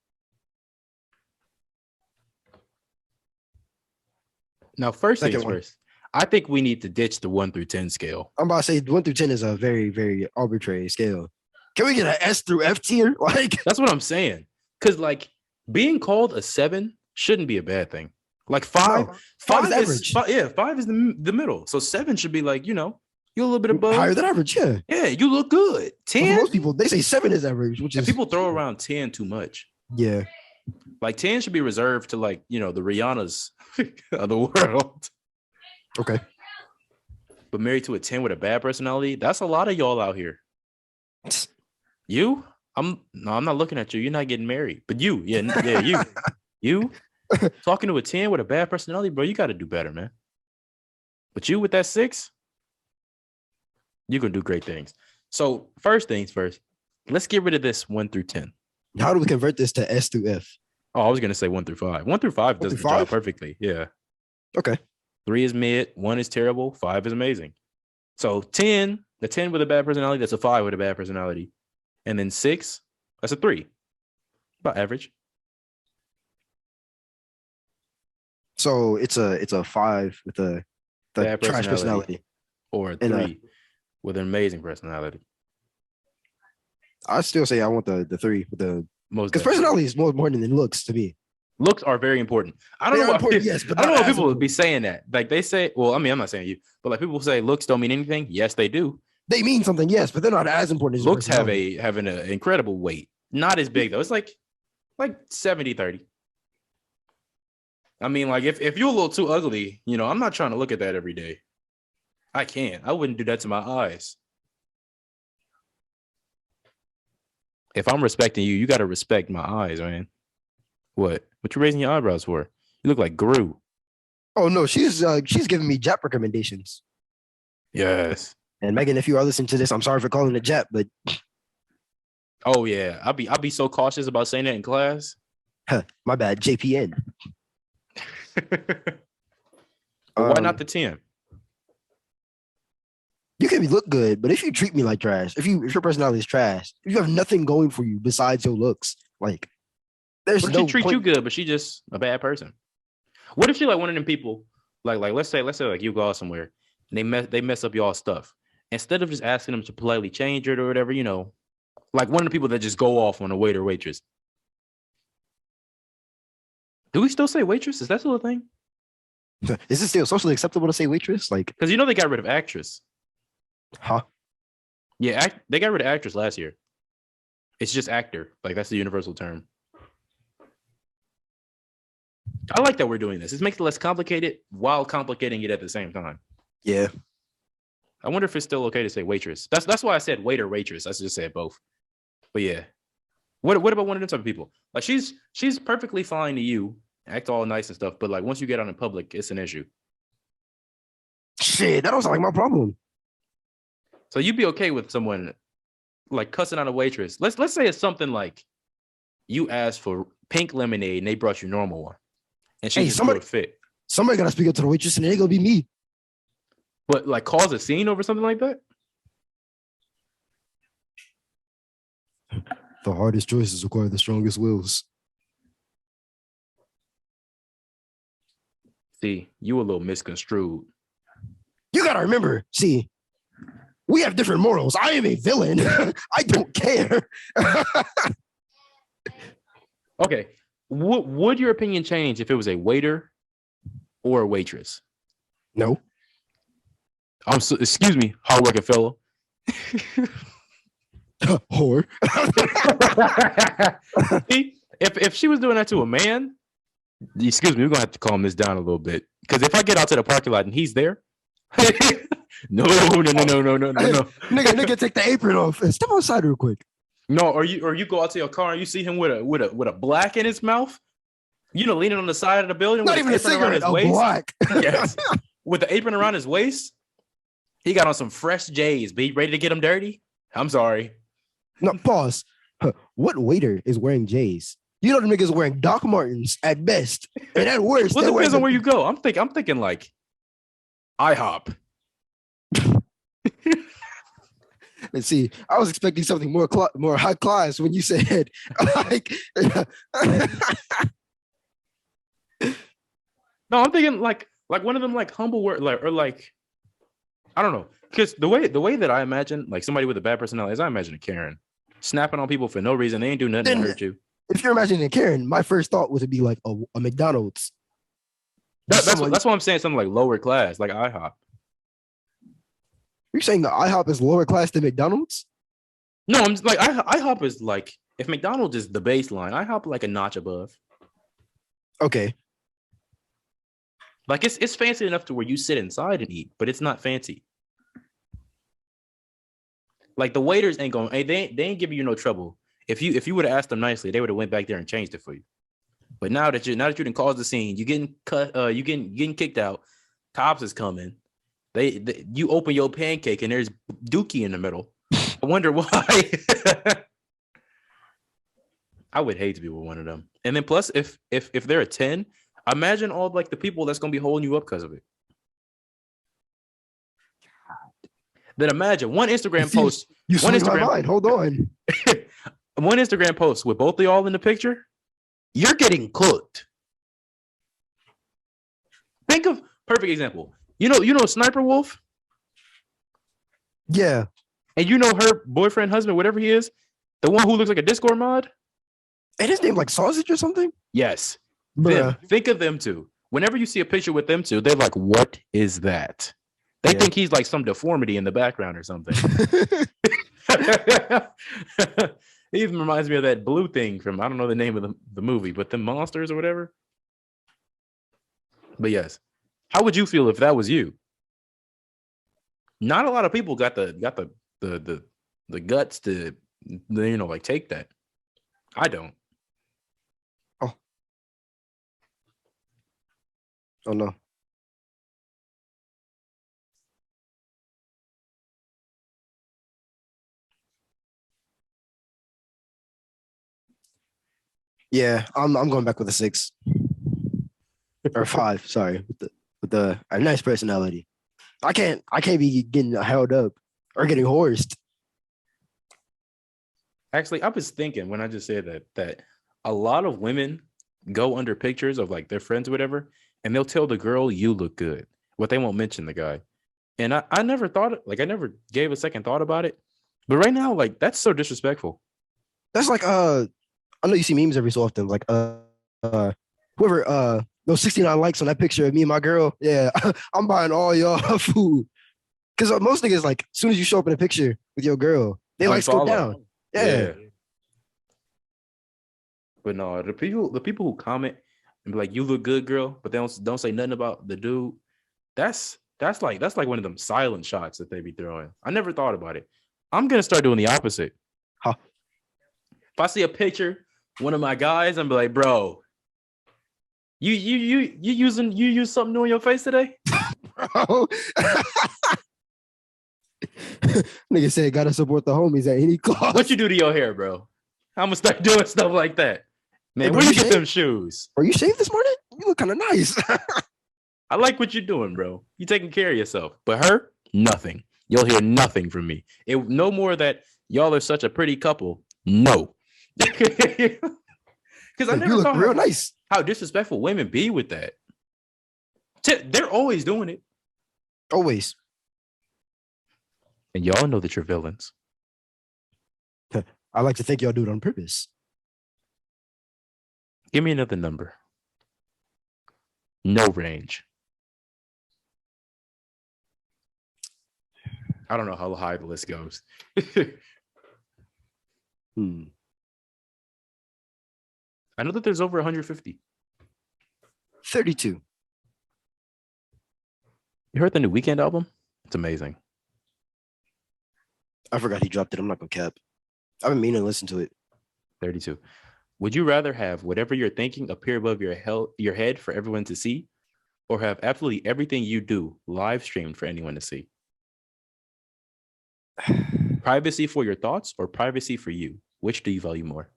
Now, first things first, I think we need to ditch the 1 through 10 scale. I'm about to say 1 through 10 is a very, very arbitrary scale. Can we get an S through F tier? Like, that's what I'm saying. Because like being called a 7 shouldn't be a bad thing. Like 5 is average. 5 is the middle. So 7 should be like, you're a little bit above. Higher than average, yeah. Yeah, you look good. 10. Well, most people, they say 7 is average, which is. People throw around 10 too much. Yeah. Like 10 should be reserved to like, the Rihannas of the world. Okay. But married to a 10 with a bad personality, that's a lot of y'all out here. You? I'm not looking at you. You're not getting married. But you, you talking to a 10 with a bad personality, bro, you got to do better, man. But you with that 6, you're gonna do great things. So first things first, let's get rid of this 1 through 10. How do we convert this to S through F? Oh, I was gonna say 1 through 5. 1 through 5 1 does through the job 5? perfectly. Yeah. Okay. 3 is mid, 1 is terrible, 5 is amazing. So 10, the 10 with a bad personality, that's a 5 with a bad personality. And then 6, that's a 3. About average. So it's a 5 with the Bad trash personality. personality. Or a And, 3 with an amazing personality. I still say I want the 3 with the Most because definitely. personality is more important than looks to me. Looks are very important. I don't They know are why important, yes, but I don't not know why as people would be important. saying that. Like they say, well, I mean, I'm not saying you, but like people say looks don't mean anything. Yes, they do. They mean something, yes, but they're not as important as your Looks have personality. having an incredible weight. Not as big though. It's like 70-30. I mean, like if you're a little too ugly, you know, I'm not trying to look at that every day. I can't. I wouldn't do that to my eyes. If I'm respecting you, you got to respect my eyes, man. What? What you raising your eyebrows for? You look like Gru. Oh no, she's giving me Jap recommendations. Yes. And Megan, if you are listening to this, I'm sorry for calling it Jap, but Oh yeah. I'll be so cautious about saying that in class. my bad, JPN. But why not the 10? You can look good, but if you treat me like trash, if your personality is trash, if you have nothing going for you besides your looks, like there's What if no she treat you point. good, but she just a bad person? What if she like one of them people, like let's say like you go out somewhere and they mess up y'all stuff. Instead of just asking them to politely change it or whatever, you know, like one of the people that just go off on a waiter or waitress. Do we still say waitress? Is that still a thing? Is it still socially acceptable to say waitress? Like, Because you know they got rid of actress. huh? Yeah, they got rid of actress last year. It's just actor. Like that's the universal term. I like that we're doing this. It makes it less complicated while complicating it at the same time. Yeah. I wonder if it's still okay to say waitress. That's why I said waiter, waitress. I just said both. But yeah. What about one of them type of people? Like she's perfectly fine to you, act all nice and stuff, but like once you get out in public, it's an issue. Shit, that don't sound like my problem. So you'd be okay with someone like cussing out a waitress. Let's say it's something like you asked for pink lemonade and they brought you normal one. And she just threw a fit. Somebody gotta speak up to the waitress and it ain't gonna be me. But like cause a scene over something like that? The hardest choices require the strongest wills. See, you a little misconstrued. You gotta remember, see, we have different morals. I am a villain. I don't care. Okay. Would your opinion change if it was a waiter or a waitress? No. Excuse me, hardworking fellow. Whore. See, if she was doing that to a man, excuse me, we're gonna have to calm this down a little bit. Because if I get out to the parking lot and he's there, no. Nigga, take the apron off and step outside real quick. No, or you go out to your car and you see him with a black in his mouth, you know, leaning on the side of the building. Not with even a cigarette, a black. Yes, with the apron around his waist. He got on some fresh J's, but he ready to get them dirty. I'm sorry. No, pause. What waiter is wearing J's? You know the niggas wearing Doc Martens at best, and at worst, Well, it depends on where you go. I'm thinking like IHOP. And see, I was expecting something more high class when you said like. No, I'm thinking like one of them like humble word like or like I don't know, because the way that I imagine like somebody with a bad personality is I imagine a Karen snapping on people for no reason. They ain't do nothing to hurt you. If you're imagining a Karen, my first thought would be like a McDonald's. That's what I'm saying. Something like lower class, like IHOP. You're saying the IHOP is lower class than McDonald's? No, I'm just, like IHOP is like if McDonald's is the baseline, IHOP like a notch above. Okay. Like it's fancy enough to where you sit inside and eat, but it's not fancy. Like the waiters ain't going, hey, they ain't giving you no trouble. If you would have asked them nicely, they would have went back there and changed it for you. But now that you didn't cause the scene, you getting cut, you getting kicked out. Cops is coming. You open your pancake and there's Dookie in the middle. I wonder why. I would hate to be with one of them. And then plus, if they're a 10, imagine all like the people that's gonna be holding you up because of it. Then imagine one Instagram post. You One swing my Instagram. mind. Hold on. One Instagram post with both of y'all in the picture. You're getting cooked. Think of perfect example. You know Sniper Wolf, Yeah. and you know her boyfriend, husband, whatever he is, the one who looks like a Discord mod. And his name like Sausage or something? Yes. Bruh. Think of them two. Whenever you see a picture with them two, they're like, "What is that?" They Yeah. think he's like some deformity in the background or something. It even reminds me of that blue thing from, I don't know the name of the movie, but the monsters or whatever. But yes, how would you feel if that was you? Not a lot of people got the guts to like take that. I don't. Oh no. Yeah, I'm going back with a 6 or 5. Sorry, with a nice personality. I can't be getting held up or getting horsed. Actually, I was thinking when I just said that a lot of women go under pictures of like their friends or whatever, and they'll tell the girl you look good, but they won't mention the guy. And I never thought, like, I never gave a second thought about it. But right now, like, that's so disrespectful. That's like I know you see memes every so often, like whoever those 69 likes on that picture of me and my girl. Yeah, I'm buying all y'all food. Because most niggas, like, as soon as you show up in a picture with your girl, they like go Unfollow. down. Yeah. But no, the people who comment and be like, "You look good, girl," but they don't say nothing about the dude. That's like one of them silent shots that they be throwing. I never thought about it. I'm gonna start doing the opposite. Huh. If I see a picture, one of my guys, I'm be like, "Bro, you use something new on your face today?" Bro. Nigga said gotta support the homies at any cost. What you do to your hair, bro? I'm gonna start doing stuff like that. Man, Hey, bro, where you you get them shoes? Are you shaved this morning? You look kind of nice. I like what you're doing, bro. You taking care of yourself. But her, nothing. You'll hear nothing from me. No more that y'all are such a pretty couple. No. Because I never you look saw real nice. how disrespectful women be with that. They're always doing it. Always. And y'all know that you're villains. I like to think y'all do it on purpose. Give me another number. No range. I don't know how high the list goes. I know that there's over 150. 32. You heard the new Weekend album? It's amazing. I forgot he dropped it. I'm not gonna cap. I've been meaning to listen to it. 32. Would you rather have whatever you're thinking appear above your head for everyone to see, or have absolutely everything you do live streamed for anyone to see? Privacy for your thoughts or privacy for you? Which do you value more?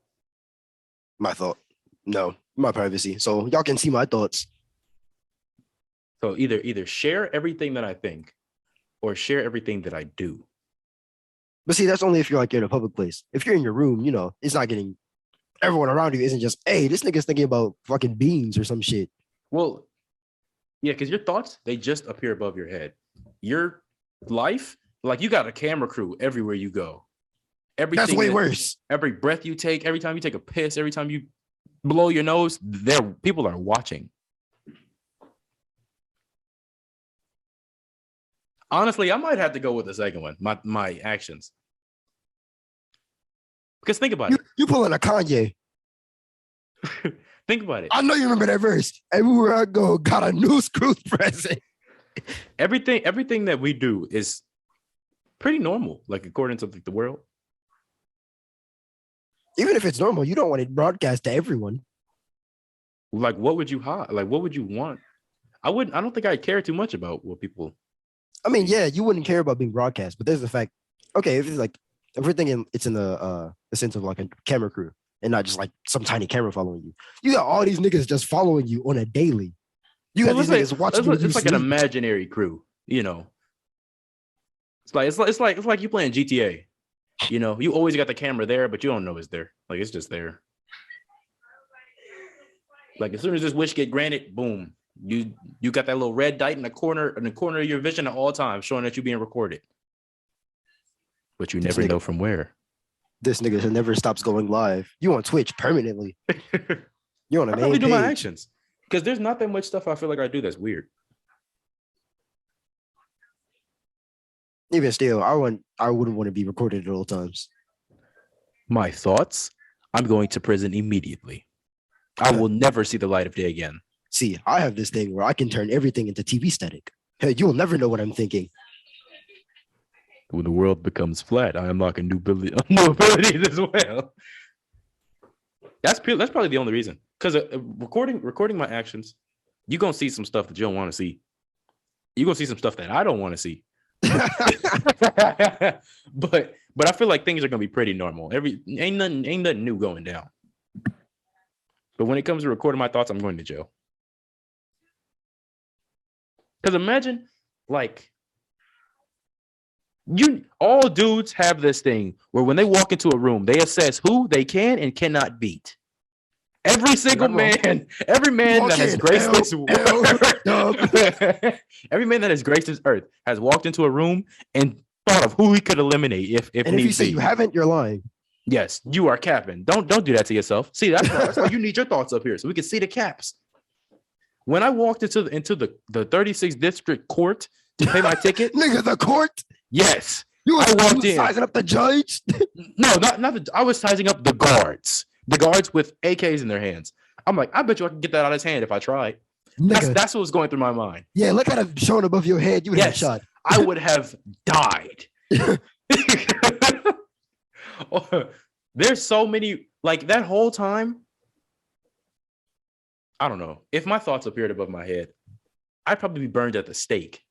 My thought. No, my privacy. So y'all can see my thoughts. So either share everything that I think or share everything that I do. But see, that's only if you're like in a public place. If you're in your room, you know, it's not getting everyone around you isn't just, hey, this nigga's thinking about fucking beans or some shit. Well, yeah, because your thoughts, they just appear above your head. Your life, like you got a camera crew everywhere you go. That's way worse. Every breath you take, every time you take a piss, every time you blow your nose, people are watching. Honestly, I might have to go with the second one, my actions. Because think about it. You pulling a Kanye. Think about it. I know you remember that verse. Everywhere I go, got a new screw present. Everything that we do is pretty normal, like according to the world. Even if it's normal, you don't want it broadcast to everyone. Like, what would you hide? Like, what would you want? I don't think I care too much about what people. I mean, yeah, you wouldn't care about being broadcast, but there's the fact. Okay, if it's like if we're thinking it's in the sense of like a camera crew and not just like some tiny camera following you. You got all these niggas just following you on a daily. You got these niggas watching you. It's like an imaginary crew, you know. It's like you playing GTA. You know, you always got the camera there, but you don't know it's there. Like it's just there. Like as soon as this wish get granted, boom, you got that little red dot in the corner of your vision at all times, showing that you're being recorded. But you never know from where. This nigga never stops going live. You on Twitch permanently. You on a main probably do page. my actions because there's not that much stuff I feel like I do that's weird. Even still, I wouldn't want to be recorded at all times. My thoughts? I'm going to prison immediately. I will never see the light of day again. See, I have this thing where I can turn everything into TV static. Hey, you'll never know what I'm thinking. When the world becomes flat, I unlock new abilities as well. That's probably the only reason. Because recording my actions, you're gonna see some stuff that you don't want to see. You're gonna see some stuff that I don't want to see. but I feel like things are gonna be pretty normal. Ain't nothing new going down. But when it comes to recording my thoughts, I'm going to jail. Because imagine, like, all dudes have this thing where when they walk into a room, they assess who they can and cannot beat. Every single man, every man that has graced this every man that has graced this earth has walked into a room and thought of who he could eliminate if you say you haven't, you're lying. Yes, you are capping. Don't do that to yourself. See, that's why you need your thoughts up here so we can see the caps. When I walked into the 36th district court to pay my ticket, nigga, the court. Yes, I walked in sizing up the judge. No, not I was sizing up the guards with AKs in their hands. I'm like, I bet you I can get that out of his hand if I tried. That's what was going through my mind. Yeah, look at him showing above your head. You would have shot. I would have died. There's so many, like that whole time. I don't know. If my thoughts appeared above my head, I'd probably be burned at the stake.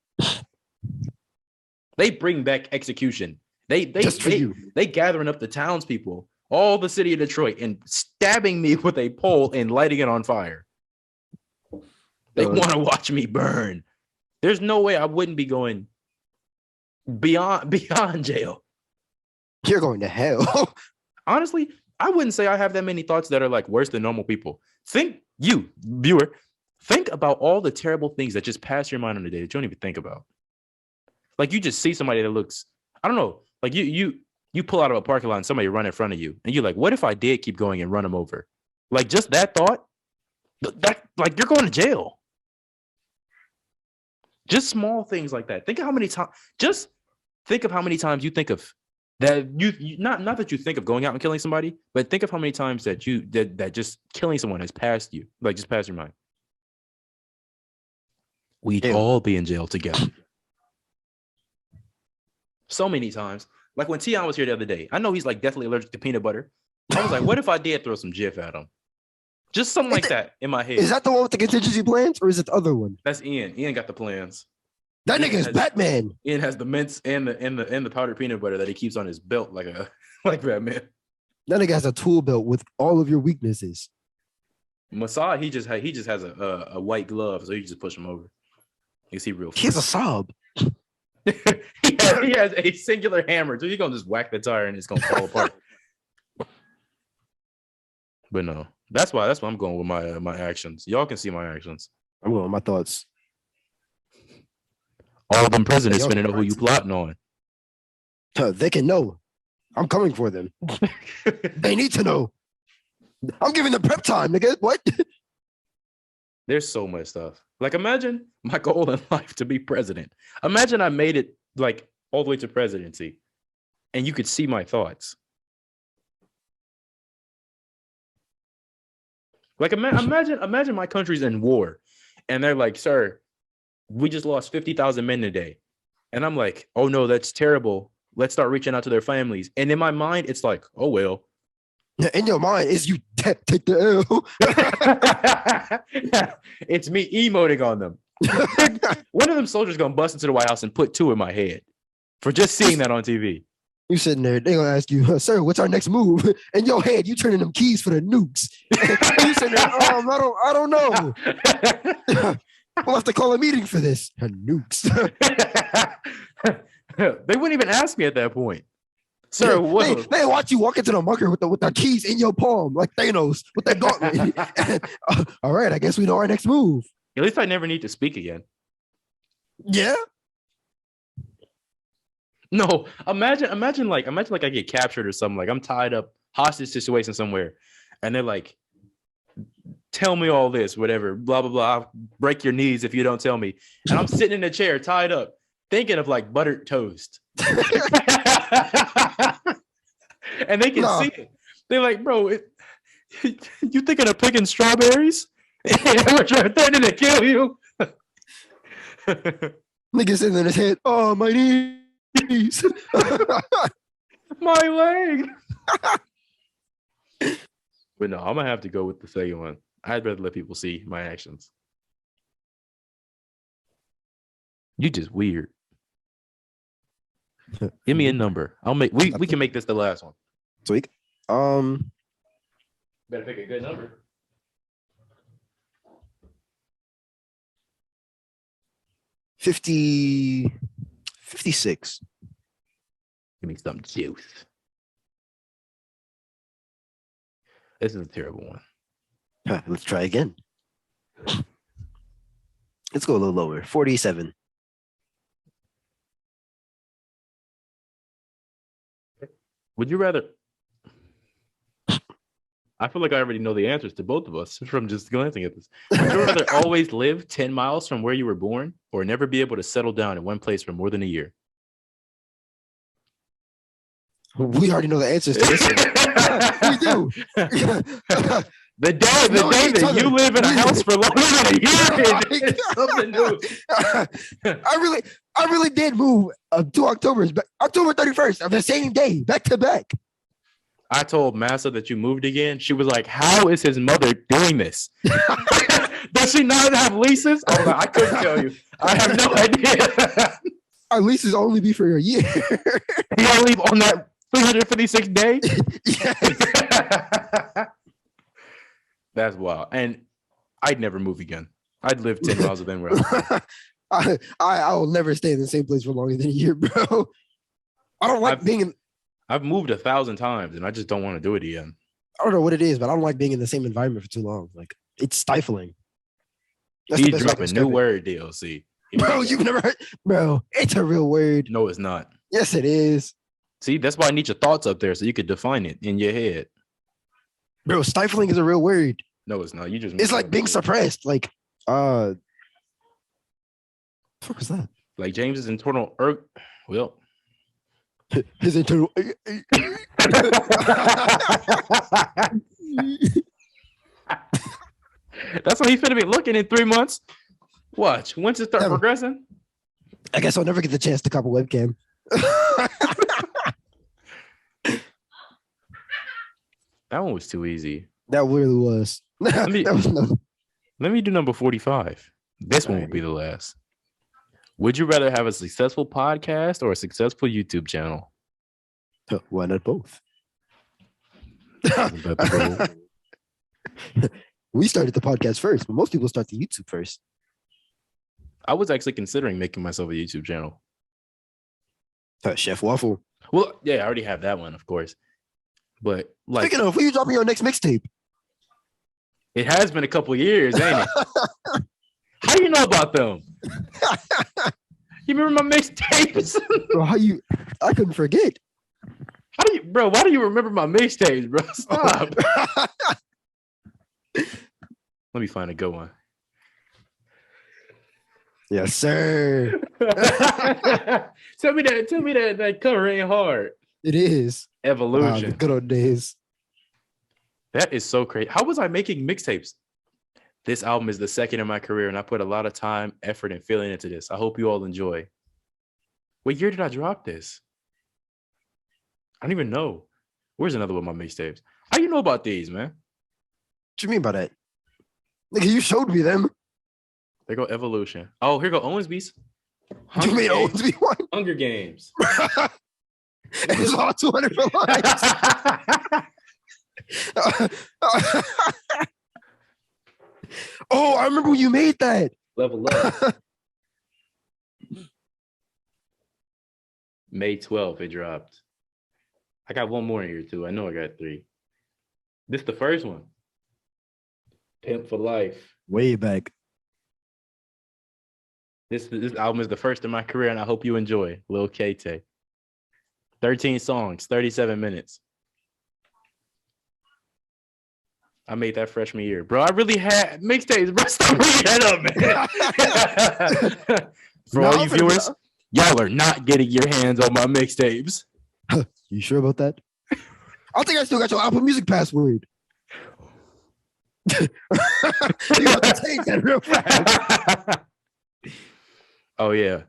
They bring back execution. They gathering up the townspeople, all the city of Detroit, and stabbing me with a pole and lighting it on fire. They want to watch me burn. There's no way I wouldn't be going beyond jail. You're going to hell. Honestly, I wouldn't say I have that many thoughts that are like worse than normal people. You, viewer, think about all the terrible things that just pass your mind on a day that you don't even think about. Like you just see somebody that looks, I don't know, like you pull out of a parking lot and somebody run in front of you, and you're like, what if I did keep going and run them over? Like just that thought, that like you're going to jail. Just small things like that. Think of how many times. Just think of how many times you think of that. You not that you think of going out and killing somebody, but think of how many times that that just killing someone has passed you, like just passed your mind. We'd all be in jail together. So many times. Like when Tion was here the other day, I know he's like definitely allergic to peanut butter. I was like, what if I did throw some Jif at him? Just something like that in my head. Is that the one with the contingency plans, or is it the other one? That's Ian. Ian got the plans. That nigga is Batman. Ian has the mints and the powdered peanut butter that he keeps on his belt like Batman. That nigga has a tool belt with all of your weaknesses. Masai, he just has a white glove, so you just push him over. You see real. He has a sob. he has a singular hammer, so you're gonna just whack the tire and it's gonna fall apart. But no, that's why I'm going with my actions. Y'all can see my actions. I'm going with my thoughts. All of them presidents finna know who you plotting on. They can know. I'm coming for them. They need to know. I'm giving them prep time, nigga. What? There's so much stuff. Like, imagine my goal in life to be president. Imagine I made it like all the way to presidency, and you could see my thoughts. Like, imagine my country's in war, and they're like, "Sir, we just lost 50,000 men today," and I'm like, "Oh no, that's terrible. Let's start reaching out to their families." And in my mind, it's like, "Oh well, In your mind, is you take the L. It's me emoting on them. One of them soldiers gonna bust into the White House and put 2 in my head for just seeing that on TV. You sitting there, they gonna ask you, sir, what's our next move? In your head, you turning them keys for the nukes. You sitting there, I don't know. We'll have to call a meeting for this. Nukes. They wouldn't even ask me at that point. Sir, what? They watch you walk into the bunker with the keys in your palm, like Thanos with that gauntlet. All right, I guess we know our next move. At least I never need to speak again. Yeah. No, imagine like I get captured or something. Like I'm tied up, hostage situation somewhere, and they're like, "Tell me all this, whatever, blah blah blah. I'll break your knees if you don't tell me." And I'm sitting in a chair, tied up, thinking of like buttered toast. And they can see it. They're like, "Bro, you thinking of picking strawberries? We're threatening to kill you." Niggas in his head. Oh, my knees. My leg. But no, I'm gonna have to go with the second one. I'd rather let people see my actions. You just weird. Give me a number. We can make this the last one. Sweet. Better pick a good number. 56. Give me some juice. This is a terrible one. Let's try again. Let's go a little lower. 47. Would you rather? I feel like I already know the answers to both of us from just glancing at this. Would you rather always live 10 miles from where you were born or never be able to settle down in one place for more than a year? We already know the answers to this one. We do. The day that you live in a house for longer than a year is something new. I really did move 2 October 31st of the same day, back to back. I told Massa that you moved again. She was like, "How is his mother doing this? Does she not have leases?" I was like, "I couldn't tell you. I have no idea." Our leases only be for a year. You gotta leave on that 356th day. Yes. That's wild. And I'd never move again. I'd live 10 miles within where I will never stay in the same place for longer than a year, bro. I don't like being in. I've moved 1,000 times and I just don't want to do it again. I don't know what it is, but I don't like being in the same environment for too long. Like, it's stifling. That's He the best way I dropped can a new describe word, DLC. it. Bro, you've never heard. Bro, it's a real word. No, it's not. Yes, it is. See, that's why I need your thoughts up there so you could define it in your head. Bro, stifling is a real word. No, it's not. You just It's like being suppressed. Like, what was that? like James's internal well. His internal. That's what he's gonna be looking in 3 months. Watch. Once it start Never. progressing. I guess I'll never get the chance to cop a webcam. That one was too easy. That really was. Let me- That was no. Let me do number 45. This one will be the last. Would you rather have a successful podcast or a successful YouTube channel? Why not both? We started the podcast first, but most people start the YouTube first. I was actually considering making myself a YouTube channel. Chef Waffle. Well, yeah, I already have that one, of course. But like, Speaking of, when you dropping your next mixtape? it has been a couple of years, ain't it? How do you know about them? You remember my mixtapes? Bro, I couldn't forget. Why do you remember my mixtapes, bro? Stop. Let me find a good one. Yes, sir. Tell me that cover ain't hard. It is. Evolution. The good old days. That is so crazy. How was I making mixtapes? This album is the second in my career, and I put a lot of time, effort, and feeling into this. I hope you all enjoy. What year did I drop this? I don't even know. Where's another one of my mixtapes? How you know about these, man? What you mean by that? Nigga, you showed me them. There go Evolution. Oh, here go Owens Beast. You made Owens be one. Hunger Games. And it's all 200 for lives. Oh, I remember when you made that. Level up. May 12th, it dropped. I got one more in here too. I know I got 3. This the first one. Pimp for Life. Way back. This album is the first in my career, and I hope you enjoy. Lil K-Tay. 13 songs, 37 minutes. I made that freshman year. Bro, I really had mixtapes. Bro, stop bringing that up, man. For all you viewers, y'all are not getting your hands on my mixtapes. You sure about that? I think I still got your Apple Music password. You have to take that real fast. Oh, yeah.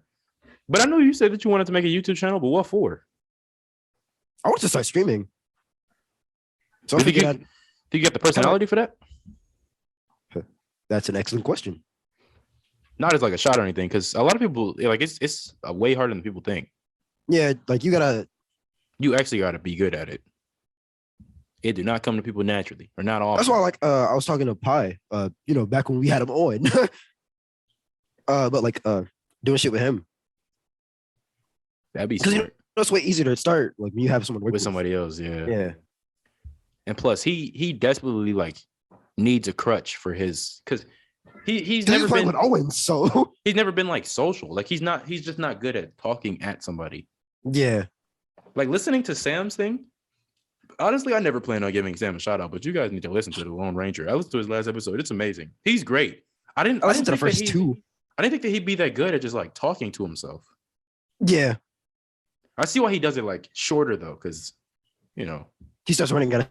But I know you said that you wanted to make a YouTube channel, but what for? I want to start streaming. So I Do you figured get the personality for that? that's an excellent question. Not as like a shot or anything, because a lot of people like it's way harder than people think. Yeah, like you actually gotta be good at it. It do not come to people naturally or not often. That's why I was talking to Pi, back when we had him on. But doing shit with him. That'd be Because smart. it's way easier to start like when you have someone With somebody else, yeah. Yeah. And plus, he desperately like needs a crutch for his because he's never playing been with Owens, so he's never been like social. Like he's just not good at talking at somebody. yeah. Like listening to Sam's thing. Honestly, I never plan on giving Sam a shout out, but you guys need to listen to the Lone Ranger. I listened to his last episode. It's amazing. He's great. I listened to the first 2. I didn't think that he'd be that good at just like talking to himself. Yeah. I see why he does it like shorter though, because He starts running out of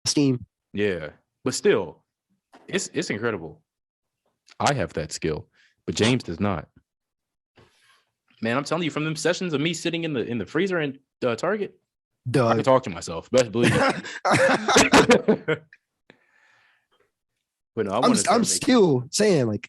steam. yeah. But still, it's incredible. I have that skill, but James does not. Man, I'm telling you, from them sessions of me sitting in the freezer in Target, I can talk to myself. Best believe it. But no, I'm still saying, like,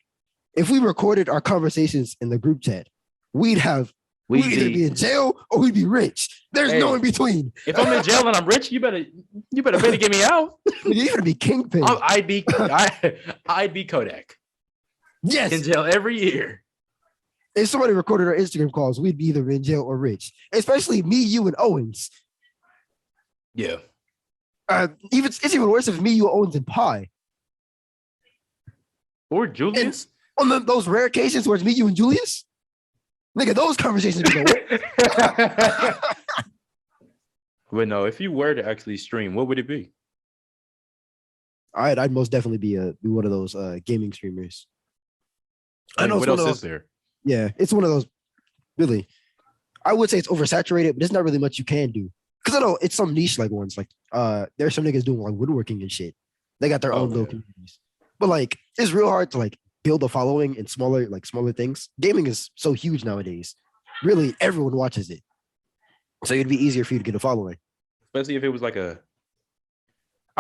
if we recorded our conversations in the group chat, we'd either be in jail or we'd be rich. There's no in between. If I'm in jail and I'm rich, you better get me out. You're gonna be kingpin. I'd be Kodak. Yes. In jail every year. If somebody recorded our Instagram calls, we'd be either in jail or rich. Especially me, you, and Owens. Yeah. It's even worse if me, you, Owens, and Pi. Or Julius. And on those rare occasions where it's me, you, and Julius, nigga, those conversations be going. But no, if you were to actually stream, what would it be? I'd most definitely be one of those gaming streamers. I know what else is there? Yeah, it's one of those. Really, I would say it's oversaturated, but there's not really much you can do. Because I know it's some niche like ones. Like there's some niggas doing like woodworking and shit. They got their own little communities. But like it's real hard to like build a following in smaller things. Gaming is so huge nowadays. Really, everyone watches it. So it'd be easier for you to get a following. Especially if it was like I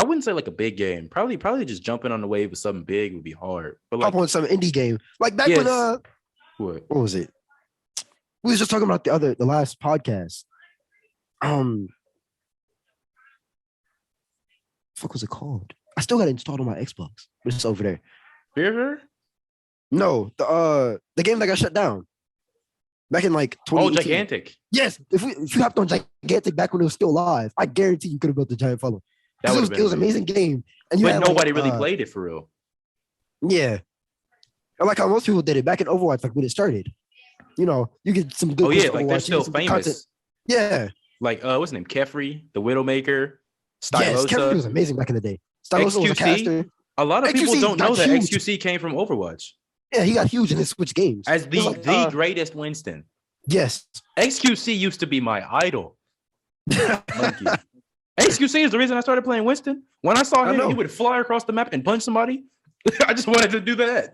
wouldn't say like a big game. Probably just jumping on the wave of something big would be hard. But like hop on some indie game. Like back when what was it? We was just talking about the last podcast. Fuck was it called? I still got it installed on my Xbox, but it's over there. River? No, the game that got shut down back in like 2018. Oh, Gigantic. Yes, if you hopped on Gigantic back when it was still live, I guarantee you could have built a giant following. It was an amazing game, and but nobody really played it for real. Yeah, I like how most people did it back in Overwatch, like when it started. You get some good. Oh yeah, like they're still famous. Content. Yeah, like what's his name? Kefri, the Widowmaker. Stylosa. Yes, Kefri was amazing back in the day. Stylosa was a caster. A lot of people don't know that XQC came from Overwatch. Yeah, he got huge in his Switch games as the greatest Winston. Yes, XQC used to be my idol. XQC is the reason I started playing Winston. When I saw him, he would fly across the map and punch somebody. I just wanted to do that.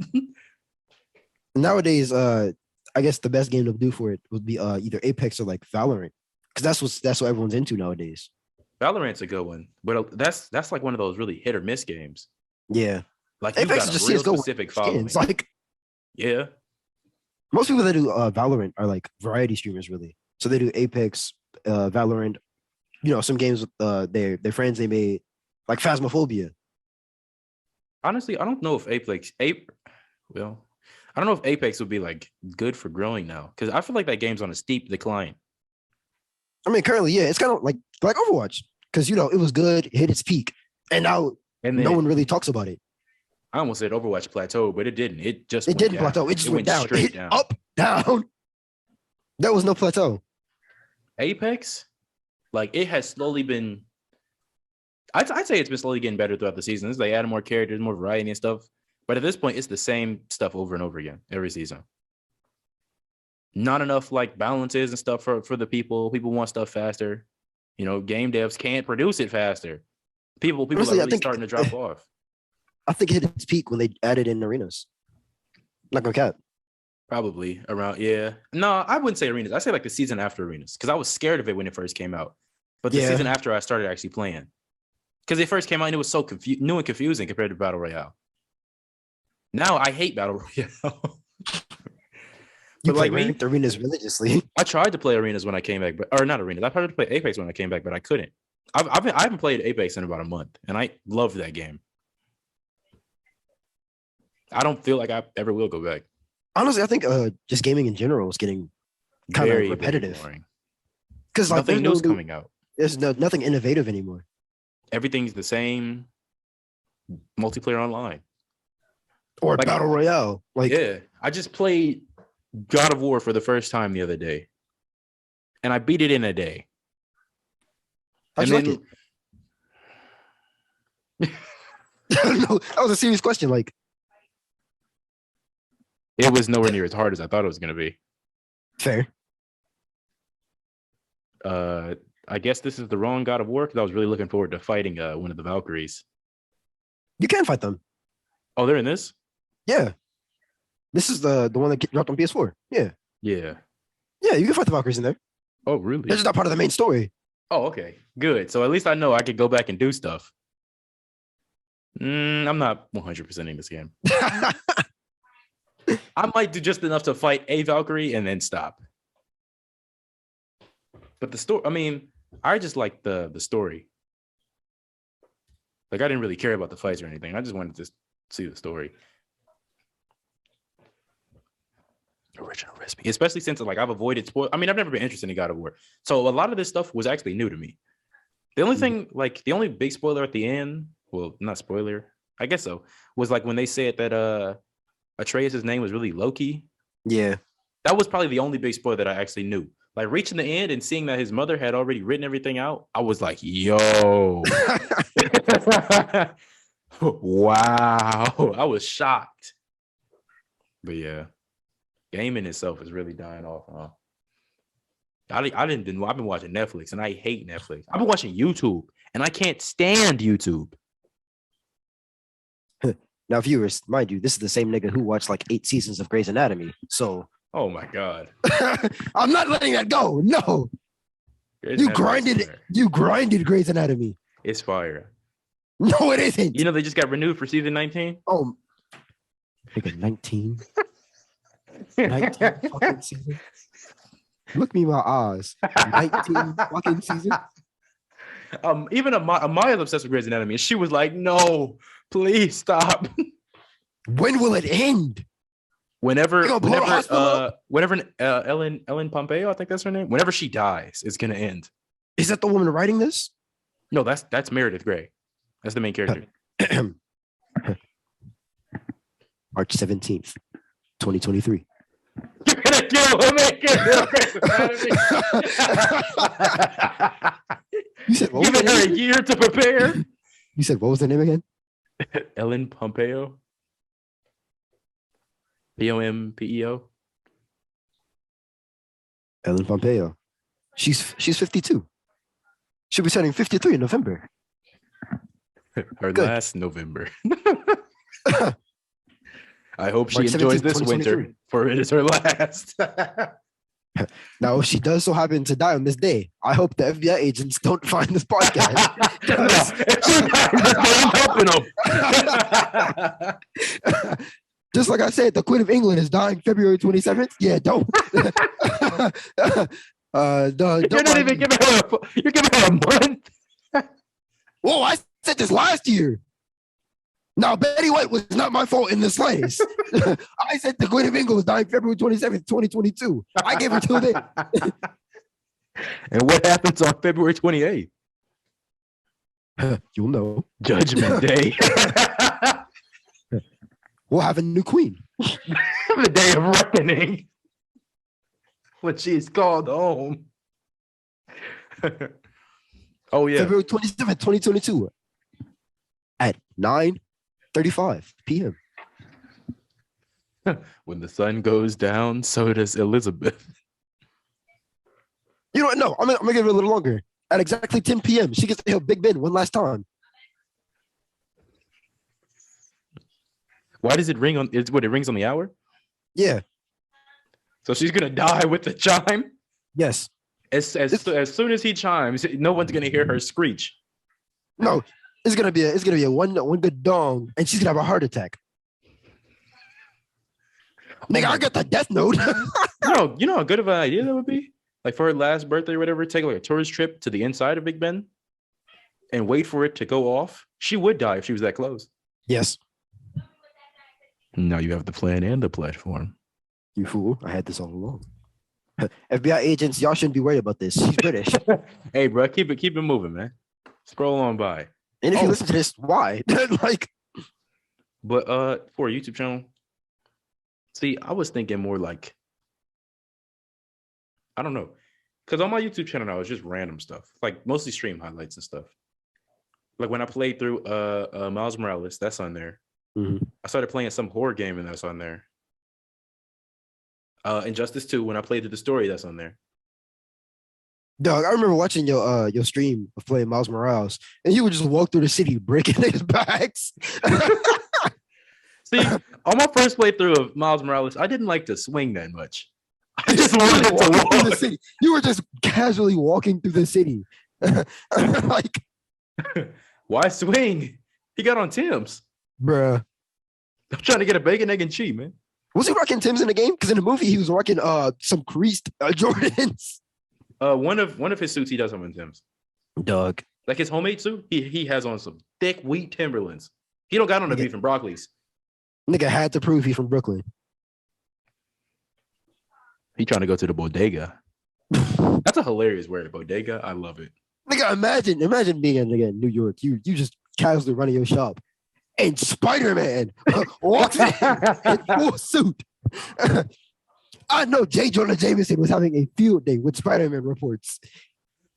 Nowadays, I guess the best game to do for it would be either Apex or like Valorant, because that's what everyone's into nowadays. Valorant's a good one, but that's like one of those really hit or miss games. Yeah. Like you've Apex got is a just real CS:GO with specific following. skins. Like Yeah, most people that do Valorant are like variety streamers, really. So they do Apex, Valorant. Some games with their friends they made, like Phasmophobia. honestly, I don't know if well, I don't know if Apex would be like good for growing now because I feel like that game's on a steep decline. I mean, currently, yeah, it's kind of like Overwatch because it was good, it hit its peak, and now And no then one really talks about it. I almost said Overwatch plateau, but it didn't. It just It went didn't down. plateau. It just went down. It straight hit down. up, down. There was no plateau. Apex, like it has slowly been. I'd say it's been slowly getting better throughout the seasons. They added more characters, more variety and stuff. But at this point, it's the same stuff over and over again every season. Not enough like balances and stuff for the people. People want stuff faster. Game devs can't produce it faster. People Honestly, are really starting to drop off. I think it hit its peak when they added in arenas. Not gonna cap. Probably around, yeah. No, I wouldn't say arenas. I say like the season after arenas because I was scared of it when it first came out. But the Yeah. season after I started actually playing. Because it first came out and it was so new and confusing compared to Battle Royale. Now I hate Battle Royale. You But play like me, ranked arenas religiously. I tried to play arenas when I came back, or not arenas. I tried to play Apex when I came back, but I couldn't. I haven't played Apex in about a month, and I loved that game. I don't feel like I ever will go back. Honestly, I think just gaming in general is getting kind of Very repetitive. boring. Because like Nothing new's coming out. There's nothing innovative anymore. Everything's the same. Multiplayer online. Or Like- battle royale. Like Yeah, I just played God of War for the first time the other day, and I beat it in a day. how'd And you like it? No, that was a serious question. Like, It was nowhere near as hard as I thought it was going to be. fair. I guess this is the wrong God of War because I was really looking forward to fighting one of the Valkyries. You can fight them. Oh, they're in this? Yeah. This is the one that dropped on PS4. Yeah. Yeah. Yeah, you can fight the Valkyries in there. Oh, really? They're just not part of the main story. Oh, okay. Good. So at least I know I could go back and do stuff. I'm not 100% in this game. I might do just enough to fight a Valkyrie and then stop. But the story, I mean, I just like the story. Like I didn't really care about the fights or anything. I just wanted to see the story. Original recipe, especially since like I've avoided spoil. I mean, I've never been interested in God of War, so a lot of this stuff was actually new to me. The only thing, like the only big spoiler at the end, well, not spoiler, I guess so, was like when they said that Atreus' name was really Loki. Yeah. That was probably the only big spoiler that I actually knew. Like reaching the end and seeing that his mother had already written everything out, I was like, yo. Wow. I was shocked. But yeah, gaming itself is really dying off, huh? I've been watching Netflix and I hate Netflix. I've been watching YouTube and I can't stand YouTube. Now, viewers, mind you, this is the same nigga who watched like 8 seasons of Grey's Anatomy. So Oh my God. I'm not letting that go. No. Grey's You Anatomy's grinded fire. you grinded Grey's Anatomy. It's fire. No, it isn't. You know, they just got renewed for season 19. Oh, nigga, 19. 19 fucking season. Look me in my eyes. 19 fucking season. Even Amaya's obsessed with Grey's Anatomy, and she was like, "No, please stop." When will it end? Whenever, You gonna blow the hospital up? whenever Ellen Pompeo, I think that's her name. Whenever she dies, it's gonna end. Is that the woman writing this? No, that's Meredith Grey. That's the main character. March 17th, 2023. You're gonna kill her, man. You said what was Giving the her a name? year to prepare. You said what was the name again? Ellen Pompeo. Pompeo. Ellen Pompeo. She's 52. She'll be turning 53 in November. Her Good. last November. I hope she March enjoys 17th, this winter, 2023. for it is her last. Now, if she does so happen to die on this day, I hope the FBI agents don't find this podcast. Just like I said, the Queen of England is dying February 27th. Yeah, don't. You're not even giving her you're giving her a month. Whoa, I said this last year. Now, Betty White was not my fault in the slightest. I said the Queen of England was dying February 27th, 2022. I gave her 2 days. And what happens on February 28th? You'll know. Judgment Day. We'll have a new queen. The day of reckoning. When she is called home. Oh, yeah. February 27th, 2022 at 9:35 p.m. When the sun goes down, so does Elizabeth. You know what? No, I'm gonna give it a little longer. At exactly 10 p.m., she gets to hear Big Ben one last time. Why does it ring on? It rings on the hour? Yeah. So she's gonna die with the chime. Yes. As soon as he chimes, no one's gonna hear her screech. No, it's gonna be a one good dong, and she's gonna have a heart attack. Nigga, I got the death note. You know how good of an idea that would be? Like for her last birthday or whatever, take like a tourist trip to the inside of Big Ben and wait for it to go off. She would die if she was that close. Yes. Now you have the plan and the platform. You fool. I had this all along. FBI agents, y'all shouldn't be worried about this. She's British. Hey, bro, keep it moving, man. Scroll on by. And if you listen to this, why? But for a YouTube channel, see, I was thinking more like, I don't know, because on my YouTube channel now it's just random stuff, like mostly stream highlights and stuff. Like when I played through Miles Morales, that's on there. Mm-hmm. I started playing some horror game and that's on there. Injustice 2, when I played through the story, that's on there. Dog, I remember watching your stream of playing Miles Morales, and you would just walk through the city breaking niggas' backs. See, on my first playthrough of Miles Morales, I didn't like to swing that much. I just wanted to walk through the city. You were just casually walking through the city. Like, why swing? He got on Tim's. Bruh. I'm trying to get a bacon, egg, and cheese, man. Was he rocking Tim's in the game? Because in the movie, he was rocking some creased Jordans. One of his suits, he does have on Tim's. Dog. Like his homemade suit, he has on some thick wheat Timberlands. He don't got on the beef and broccolis. Nigga had to prove he's from Brooklyn. He trying to go to the bodega. That's a hilarious word, bodega. I love it. Nigga, imagine being a nigga in New York. You just casually running your shop, and Spider-Man walks in full suit. I know J. Jonah Jameson was having a field day with Spider-Man reports.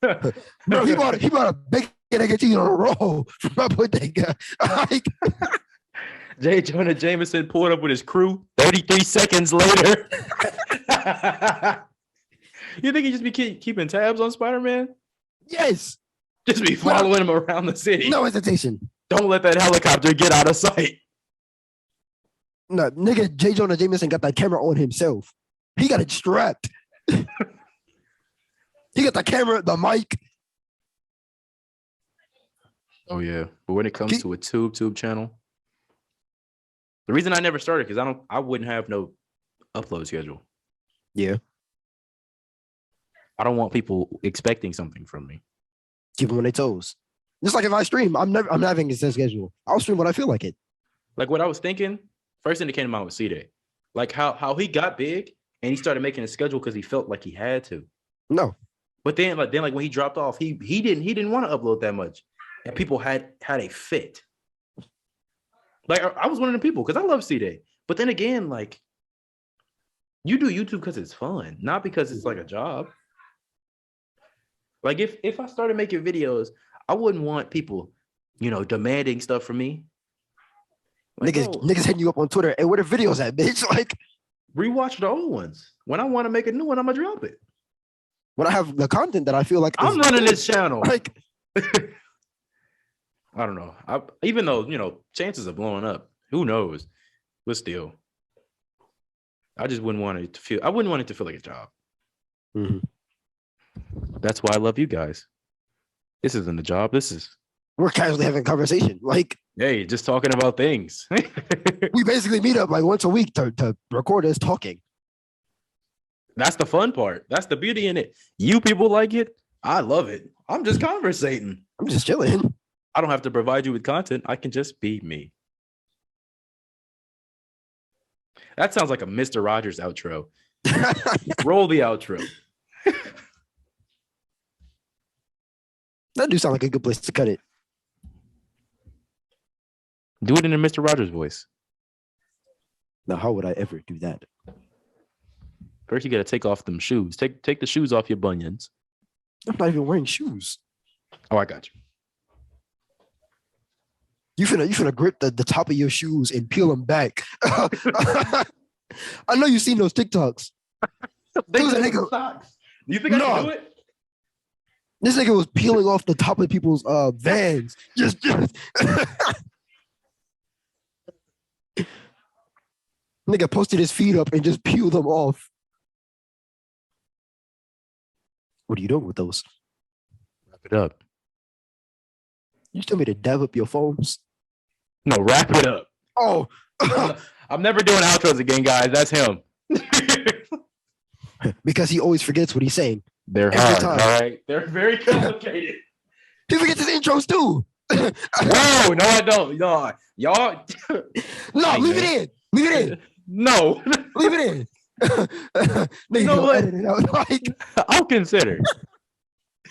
Bro, he bought a bacon, egg, and cheese on a roll from my bodega. Like, J. Jonah Jameson pulled up with his crew 33 seconds later. You think he just be keeping tabs on Spider-Man? Yes. Just be following him around the city. No hesitation. Don't let that helicopter get out of sight. No, nigga, J. Jonah Jameson got that camera on himself. He got it strapped. He got the camera, the mic. Oh, yeah. But when it comes to a tube channel, the reason I never started because I wouldn't have no upload schedule. Yeah. I don't want people expecting something from me. Keep them on their toes. Just like if I stream, I'm not having a set schedule. I'll stream when I feel like it. Like what I was thinking, first thing that came to mind was C-Day. Like how he got big and he started making a schedule because he felt like he had to. No. But then when he dropped off, he didn't want to upload that much. And people had a fit. Like I was one of the people because I love C-Day. But then again, like you do YouTube because it's fun, not because it's like a job. Like if I started making videos, I wouldn't want people, demanding stuff from me. Like, niggas hitting you up on Twitter. And where the videos at, bitch? Like, rewatch the old ones. When I want to make a new one, I'm gonna drop it. When I have the content that I feel like I'm running this channel. Like, I don't know. Even though chances of blowing up, who knows? But still, I just wouldn't want it to feel. I wouldn't want it to feel like a job. Mhm. That's why I love you guys. This isn't a job. This is, We're casually having a conversation. Like hey, just talking about things. we basically meet up like once a week to record us talking. That's the fun part. That's the beauty in it. You people like it. I love it. I'm just conversating. I'm just chilling. I don't have to provide you with content. I can just be me. That sounds like a Mr. Rogers outro. Roll the outro. That do sound like a good place to cut it. Do it in a Mr. Rogers voice. Now, how would I ever do that? First, you got to take off them shoes. Take the shoes off your bunions. I'm not even wearing shoes. Oh, I got you. You finna grip the top of your shoes and peel them back. I know you've seen those TikToks. There was a nigga. Do you think I can do it? This nigga was peeling off the top of people's vans. Just nigga posted his feet up and just peeled them off. What are you doing with those? Wrap it up. You tell me to dab up your foams? No, wrap it up. Oh, I'm never doing outros again, guys. That's him. because he always forgets what he's saying. They're Every hard, time. all right? They're very complicated. He forgets his intros too. Whoa, no, I don't. No, y'all. No, Hey, leave man. it in. Leave it in. No. Leave it in. Nigga, You know don't what? edit it out. Like, I'll consider.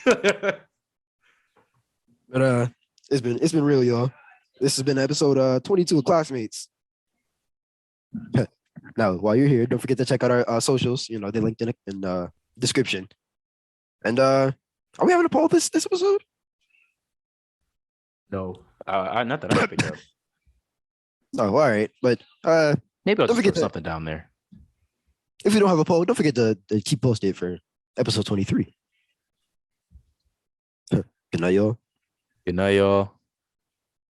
but it's been real, y'all. This has been episode 22 of Classmates. Now, while you're here, don't forget to check out our socials. You know, they're linked in the description. And are we having a poll this episode? No, not that I picked up. Oh, all right. But Maybe I'll Don't just forget put to- something down there. if you don't have a poll, don't forget to keep posted for episode 23. Good night, y'all. Good night, y'all.